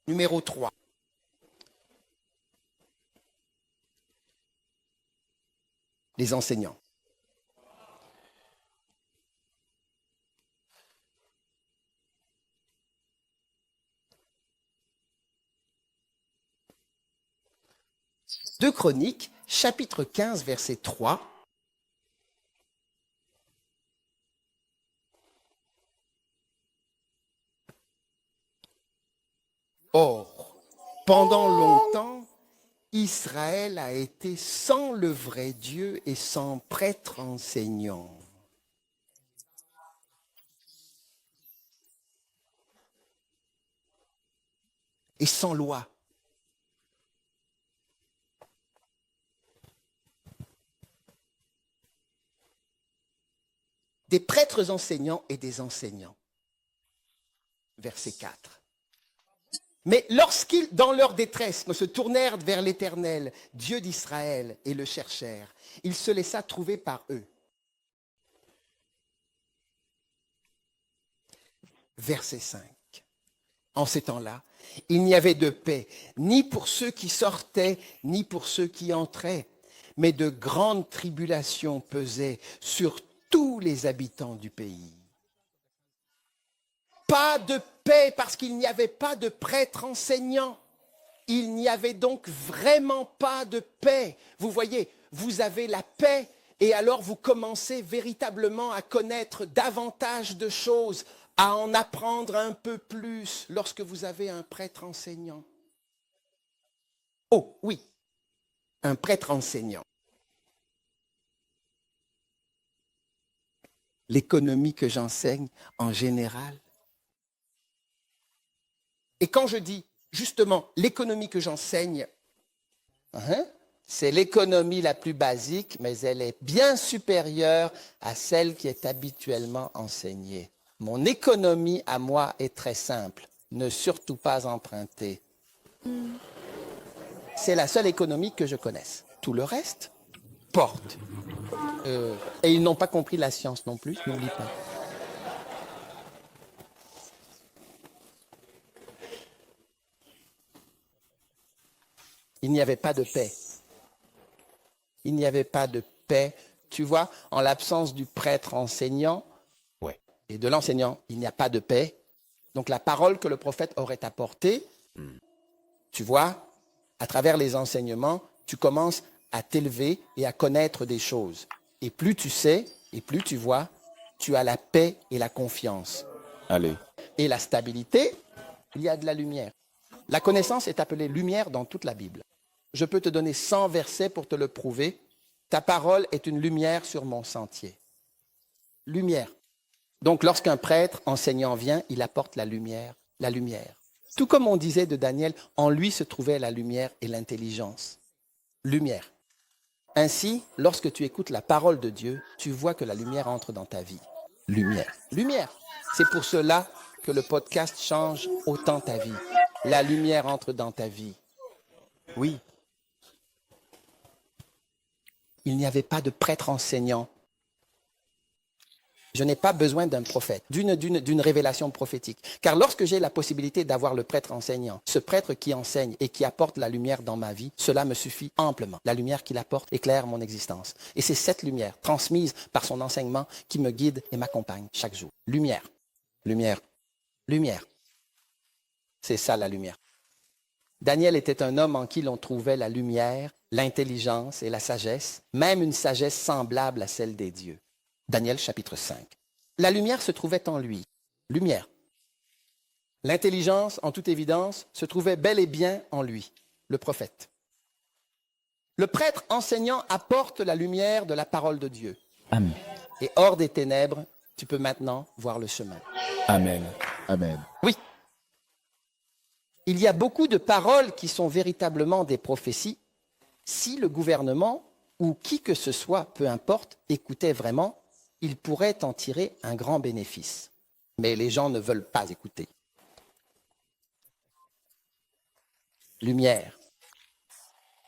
Numéro 3. Les enseignants. Deux Chroniques, chapitre 15, verset 3. Or, pendant longtemps, Israël a été sans le vrai Dieu et sans prêtre enseignant. Et sans loi. Des prêtres enseignants et des enseignants. Verset 4. Mais lorsqu'ils, dans leur détresse, se tournèrent vers l'Éternel, Dieu d'Israël, et le cherchèrent, il se laissa trouver par eux. Verset 5. En ces temps-là, il n'y avait de paix, ni pour ceux qui sortaient, ni pour ceux qui entraient, mais de grandes tribulations pesaient sur tous les habitants du pays. Pas de paix parce qu'il n'y avait pas de prêtre enseignant. Il n'y avait donc vraiment pas de paix. Vous voyez, vous avez la paix et alors vous commencez véritablement à connaître davantage de choses, à en apprendre un peu plus lorsque vous avez un prêtre enseignant. Oh oui, un prêtre enseignant. L'économie que j'enseigne en général. Et quand je dis justement l'économie que j'enseigne, c'est l'économie la plus basique, mais elle est bien supérieure à celle qui est habituellement enseignée. Mon économie à moi est très simple. Ne surtout pas emprunter. C'est la seule économie que je connaisse. Tout le reste porte. Et ils n'ont pas compris la science non plus, n'oublie pas. Il n'y avait pas de paix. Il n'y avait pas de paix. Tu vois, en l'absence du prêtre enseignant et de l'enseignant, il n'y a pas de paix. Donc la parole que le prophète aurait apportée, tu vois, à travers les enseignements, tu commences à t'élever et à connaître des choses. Et plus tu sais, et plus tu vois, tu as la paix et la confiance. Allez. Et la stabilité, il y a de la lumière. La connaissance est appelée lumière dans toute la Bible. Je peux te donner 100 versets pour te le prouver. Ta parole est une lumière sur mon sentier. Lumière. Donc, lorsqu'un prêtre enseignant vient, il apporte la lumière. La lumière. Tout comme on disait de Daniel, en lui se trouvait la lumière et l'intelligence. Lumière. Ainsi, lorsque tu écoutes la parole de Dieu, tu vois que la lumière entre dans ta vie. Lumière. Lumière. C'est pour cela que le podcast change autant ta vie. La lumière entre dans ta vie. Oui. Il n'y avait pas de prêtre enseignant. Je n'ai pas besoin d'un prophète, d'une révélation prophétique. Car lorsque j'ai la possibilité d'avoir le prêtre enseignant, ce prêtre qui enseigne et qui apporte la lumière dans ma vie, cela me suffit amplement. La lumière qu'il apporte éclaire mon existence. Et c'est cette lumière, transmise par son enseignement, qui me guide et m'accompagne chaque jour. Lumière, lumière, lumière. C'est ça la lumière. Daniel était un homme en qui l'on trouvait la lumière, l'intelligence et la sagesse, même une sagesse semblable à celle des dieux. Daniel chapitre 5. La lumière se trouvait en lui. Lumière. L'intelligence, en toute évidence, se trouvait bel et bien en lui, le prophète. Le prêtre enseignant apporte la lumière de la parole de Dieu. Amen. Et hors des ténèbres, tu peux maintenant voir le chemin. Amen. Amen. Oui. Il y a beaucoup de paroles qui sont véritablement des prophéties. Si le gouvernement ou qui que ce soit, peu importe, écoutait vraiment, il pourrait en tirer un grand bénéfice. Mais les gens ne veulent pas écouter. Lumière.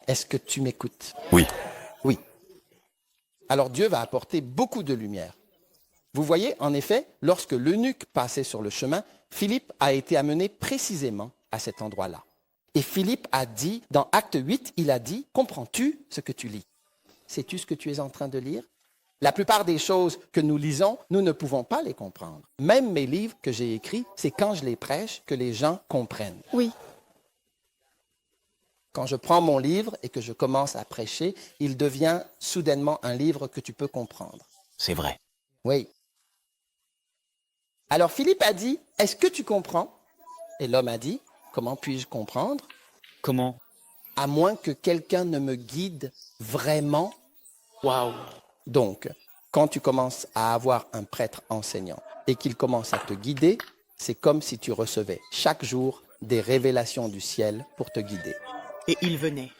Est-ce que tu m'écoutes? Oui. Oui. Alors Dieu va apporter beaucoup de lumière. Vous voyez, en effet, lorsque l'eunuque passait sur le chemin, Philippe a été amené précisément à cet endroit-là. Et Philippe a dit, dans Acte 8, il a dit, « Comprends-tu ce que tu lis? Sais-tu ce que tu es en train de lire? » La plupart des choses que nous lisons, nous ne pouvons pas les comprendre. Même mes livres que j'ai écrits, c'est quand je les prêche que les gens comprennent. Oui. Quand je prends mon livre et que je commence à prêcher, il devient soudainement un livre que tu peux comprendre. C'est vrai. Oui. Alors Philippe a dit, « Est-ce que tu comprends? » Et l'homme a dit, « Comment puis-je comprendre? Comment? À moins que quelqu'un ne me guide vraiment. » Waouh. Donc, quand tu commences à avoir un prêtre enseignant et qu'il commence à te guider, c'est comme si tu recevais chaque jour des révélations du ciel pour te guider. Et il venait.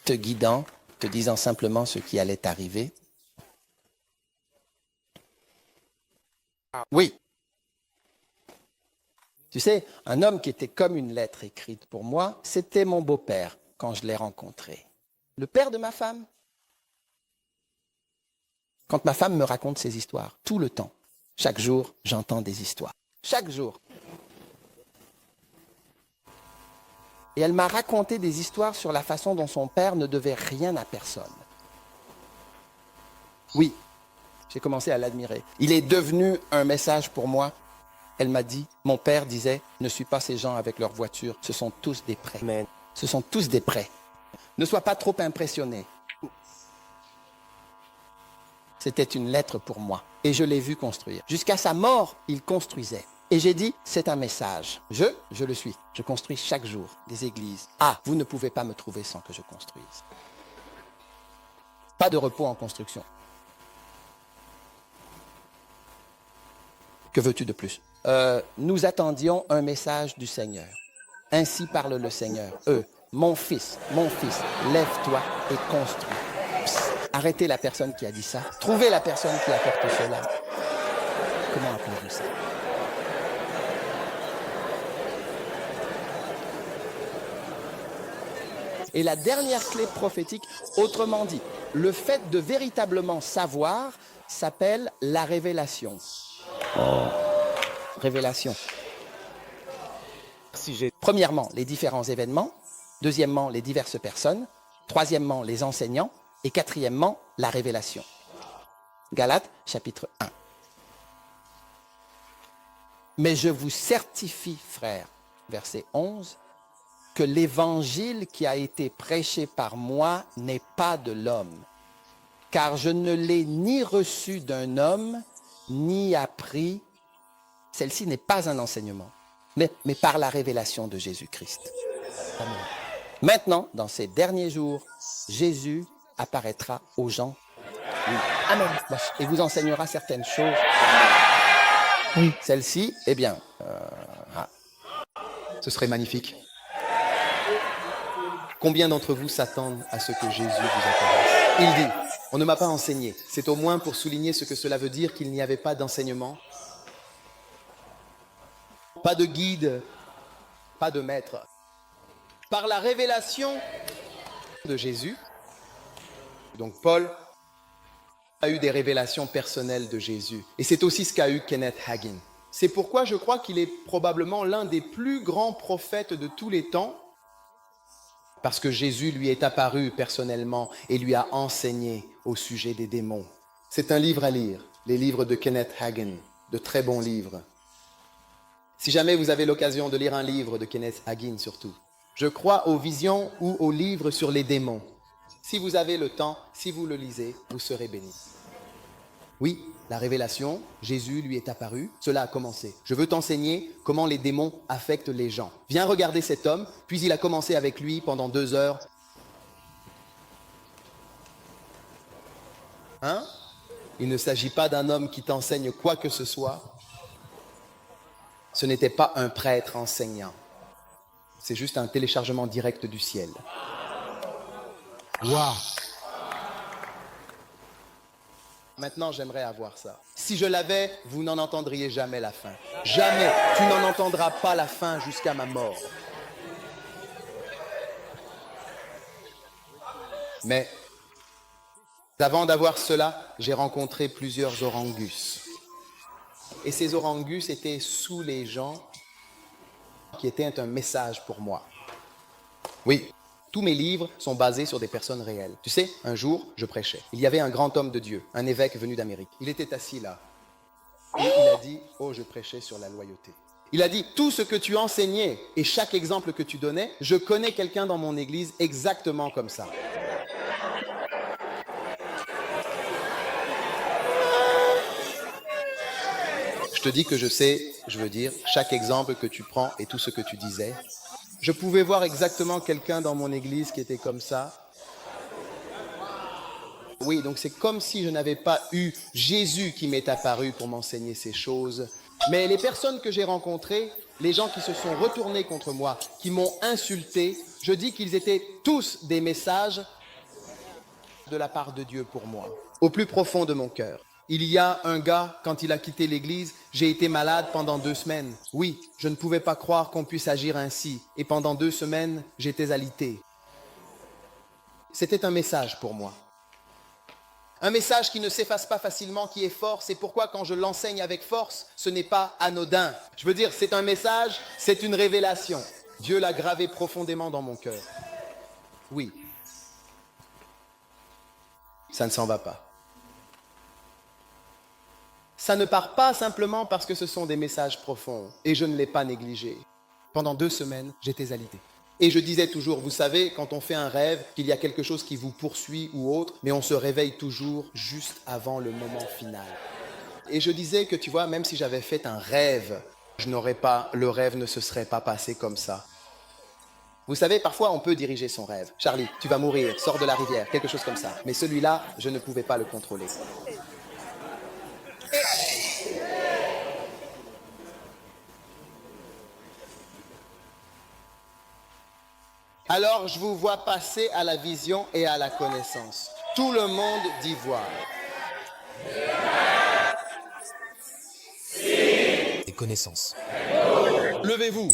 Te guidant, te disant simplement ce qui allait t'arriver. Oui. Tu sais, un homme qui était comme une lettre écrite pour moi, c'était mon beau-père quand je l'ai rencontré. Le père de ma femme. Quand ma femme me raconte ses histoires, tout le temps, chaque jour, j'entends des histoires. Chaque jour. Et elle m'a raconté des histoires sur la façon dont son père ne devait rien à personne. Oui, j'ai commencé à l'admirer. Il est devenu un message pour moi. Elle m'a dit, mon père disait, ne suis pas ces gens avec leur voiture, ce sont tous des prêtres. Amen. Ce sont tous des prêts. Ne sois pas trop impressionné. C'était une lettre pour moi et je l'ai vu construire. Jusqu'à sa mort, il construisait. Et j'ai dit, c'est un message. Je le suis. Je construis chaque jour des églises. Ah, vous ne pouvez pas me trouver sans que je construise. Pas de repos en construction. Que veux-tu de plus? Nous attendions un message du Seigneur. Ainsi parle le Seigneur. Mon fils, lève-toi et construis. Psst, arrêtez la personne qui a dit ça. Trouvez la personne qui apporte cela. Comment appelez-vous ça? Et la dernière clé prophétique, autrement dit, le fait de véritablement savoir s'appelle la révélation. Révélation. Premièrement, les différents événements. Deuxièmement, les diverses personnes. Troisièmement, les enseignants. Et quatrièmement, la révélation. Galates, chapitre 1. Mais je vous certifie, frères, verset 11, que l'évangile qui a été prêché par moi n'est pas de l'homme, car je ne l'ai ni reçu d'un homme, ni appris. Celle-ci n'est pas un enseignement, mais par la révélation de Jésus-Christ. Amen. Maintenant, dans ces derniers jours, Jésus apparaîtra aux gens. Oui. Amen. Et vous enseignera certaines choses. Oui. Celle-ci, eh bien, ce serait magnifique. Combien d'entre vous s'attendent à ce que Jésus vous apparaisse? Il dit, on ne m'a pas enseigné. C'est au moins pour souligner ce que cela veut dire qu'il n'y avait pas d'enseignement, pas de guide, pas de maître. Par la révélation de Jésus, donc Paul a eu des révélations personnelles de Jésus. Et c'est aussi ce qu'a eu Kenneth Hagin. C'est pourquoi je crois qu'il est probablement l'un des plus grands prophètes de tous les temps, parce que Jésus lui est apparu personnellement et lui a enseigné au sujet des démons. C'est un livre à lire, les livres de Kenneth Hagin, de très bons livres. Si jamais vous avez l'occasion de lire un livre de Kenneth Hagin surtout, je crois aux visions ou aux livres sur les démons. Si vous avez le temps, si vous le lisez, vous serez bénis. Oui, la révélation, Jésus lui est apparu, cela a commencé. Je veux t'enseigner comment les démons affectent les gens. Viens regarder cet homme, puis il a commencé avec lui pendant 2 heures. Hein? Il ne s'agit pas d'un homme qui t'enseigne quoi que ce soit. Ce n'était pas un prêtre enseignant. C'est juste un téléchargement direct du ciel. Waouh! Maintenant, j'aimerais avoir ça. Si je l'avais, vous n'en entendriez jamais la fin. Jamais. Tu n'en entendras pas la fin jusqu'à ma mort. Mais avant d'avoir cela, j'ai rencontré plusieurs orangus. Et ces orangus étaient sous les gens qui étaient un message pour moi. Oui. Tous mes livres sont basés sur des personnes réelles. Tu sais, un jour, je prêchais. Il y avait un grand homme de Dieu, un évêque venu d'Amérique. Il était assis là. Et il a dit, oh, je prêchais sur la loyauté. Il a dit, tout ce que tu enseignais et chaque exemple que tu donnais, je connais quelqu'un dans mon église exactement comme ça. Je te dis que je sais, je veux dire, chaque exemple que tu prends et tout ce que tu disais. Je pouvais voir exactement quelqu'un dans mon église qui était comme ça. Oui, donc c'est comme si je n'avais pas eu Jésus qui m'est apparu pour m'enseigner ces choses. Mais les personnes que j'ai rencontrées, les gens qui se sont retournés contre moi, qui m'ont insulté, je dis qu'ils étaient tous des messages de la part de Dieu pour moi, au plus profond de mon cœur. Il y a un gars, quand il a quitté l'église, j'ai été malade pendant 2 semaines. Oui, je ne pouvais pas croire qu'on puisse agir ainsi. Et pendant 2 semaines, j'étais alité. C'était un message pour moi. Un message qui ne s'efface pas facilement, qui est fort. C'est pourquoi quand je l'enseigne avec force, ce n'est pas anodin. Je veux dire, c'est un message, c'est une révélation. Dieu l'a gravé profondément dans mon cœur. Oui. Ça ne s'en va pas. Ça ne part pas simplement parce que ce sont des messages profonds. Et je ne l'ai pas négligé. Pendant 2 semaines, j'étais alité. Et je disais toujours, vous savez, quand on fait un rêve, qu'il y a quelque chose qui vous poursuit ou autre, mais on se réveille toujours juste avant le moment final. Et je disais que, tu vois, même si j'avais fait un rêve, le rêve ne se serait pas passé comme ça. Vous savez, parfois on peut diriger son rêve. Charlie, tu vas mourir, sors de la rivière, quelque chose comme ça. Mais celui-là, je ne pouvais pas le contrôler. Alors je vous vois passer à la vision et à la connaissance. Tout le monde dit voir. Et connaissance. Levez-vous.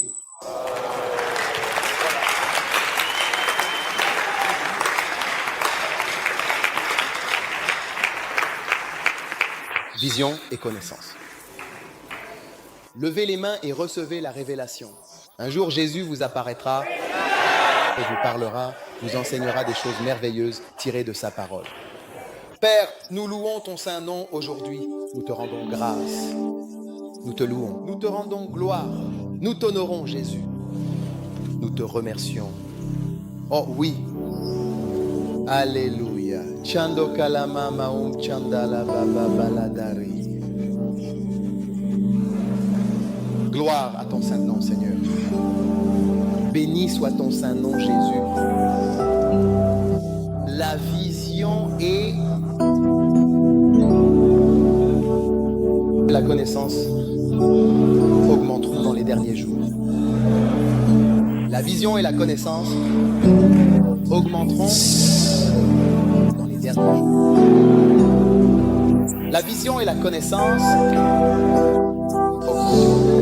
Vision et connaissance. Levez les mains et recevez la révélation. Un jour, Jésus vous apparaîtra et vous parlera, vous enseignera des choses merveilleuses tirées de sa parole. Père, nous louons ton saint nom aujourd'hui. Nous te rendons grâce. Nous te louons. Nous te rendons gloire. Nous t'honorons, Jésus. Nous te remercions. Oh oui. Alléluia. Chando kalama maum chandala baba baladari. Gloire à ton saint nom, Seigneur. Béni soit ton saint nom, Jésus. La vision et la connaissance augmenteront dans les derniers jours. La vision et la connaissance augmenteront dans les derniers jours. La vision et la connaissance augmenteront.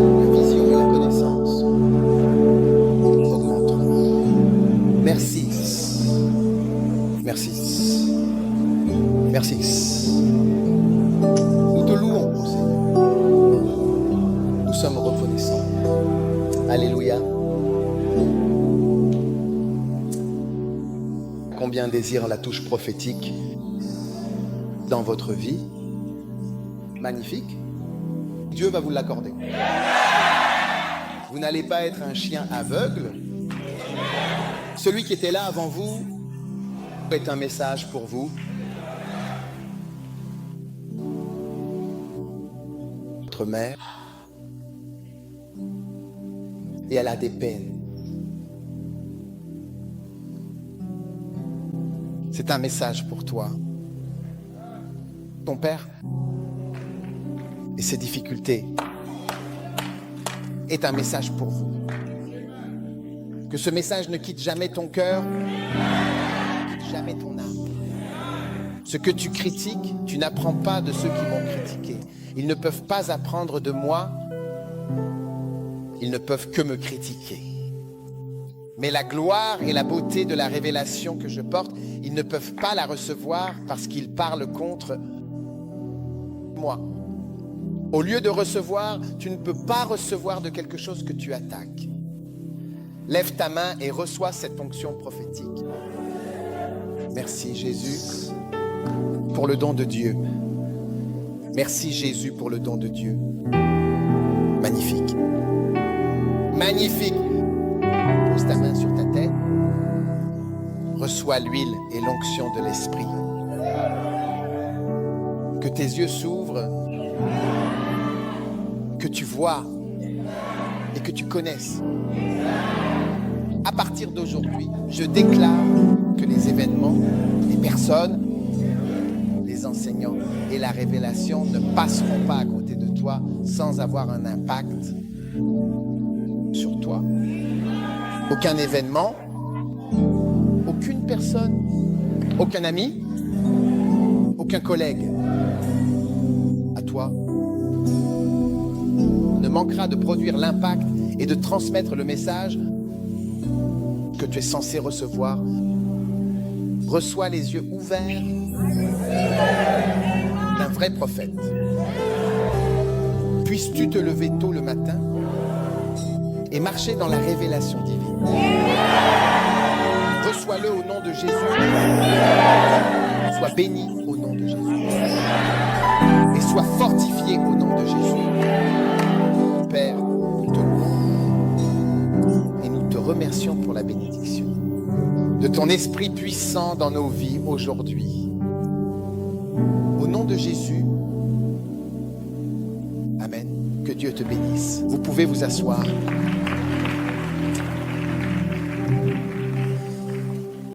La vision et la connaissance augmenteront. Merci. Merci. Merci. Nous te louons, ô Seigneur. Nous sommes reconnaissants. Alléluia. Combien désirent la touche prophétique dans votre vie? Magnifique. Dieu va vous l'accorder. Vous n'allez pas être un chien aveugle. Celui qui était là avant vous est un message pour vous. Votre mère, et elle a des peines. C'est un message pour toi. Ton père et ses difficultés est un message pour vous. Que ce message ne quitte jamais ton cœur, ne quitte jamais ton âme. Ce que tu critiques, tu n'apprends pas de ceux qui m'ont critiqué. Ils ne peuvent pas apprendre de moi, ils ne peuvent que me critiquer. Mais la gloire et la beauté de la révélation que je porte, ils ne peuvent pas la recevoir parce qu'ils parlent contre moi. Au lieu de recevoir, tu ne peux pas recevoir de quelque chose que tu attaques. Lève ta main et reçois cette onction prophétique. Merci Jésus pour le don de Dieu. Merci Jésus pour le don de Dieu. Magnifique. Magnifique. Pose ta main sur ta tête. Reçois l'huile et l'onction de l'Esprit. Que tes yeux s'ouvrent, que tu vois et que tu connaisses. À partir d'aujourd'hui, je déclare que les événements, les personnes, les enseignants et la révélation ne passeront pas à côté de toi sans avoir un impact sur toi. Aucun événement, aucune personne, aucun ami, aucun collègue à toi ne manquera de produire l'impact et de transmettre le message que tu es censé recevoir. Reçois les yeux ouverts d'un vrai prophète. Puisses-tu te lever tôt le matin et marcher dans la révélation divine. Reçois-le au nom de Jésus. Sois béni au nom de Jésus. Et sois fortifié au nom de Jésus. Père, nous te louons et nous te remercions pour la bénédiction. ton esprit puissant dans nos vies aujourd'hui. Au nom de Jésus, Amen. Que Dieu te bénisse. Vous pouvez vous asseoir.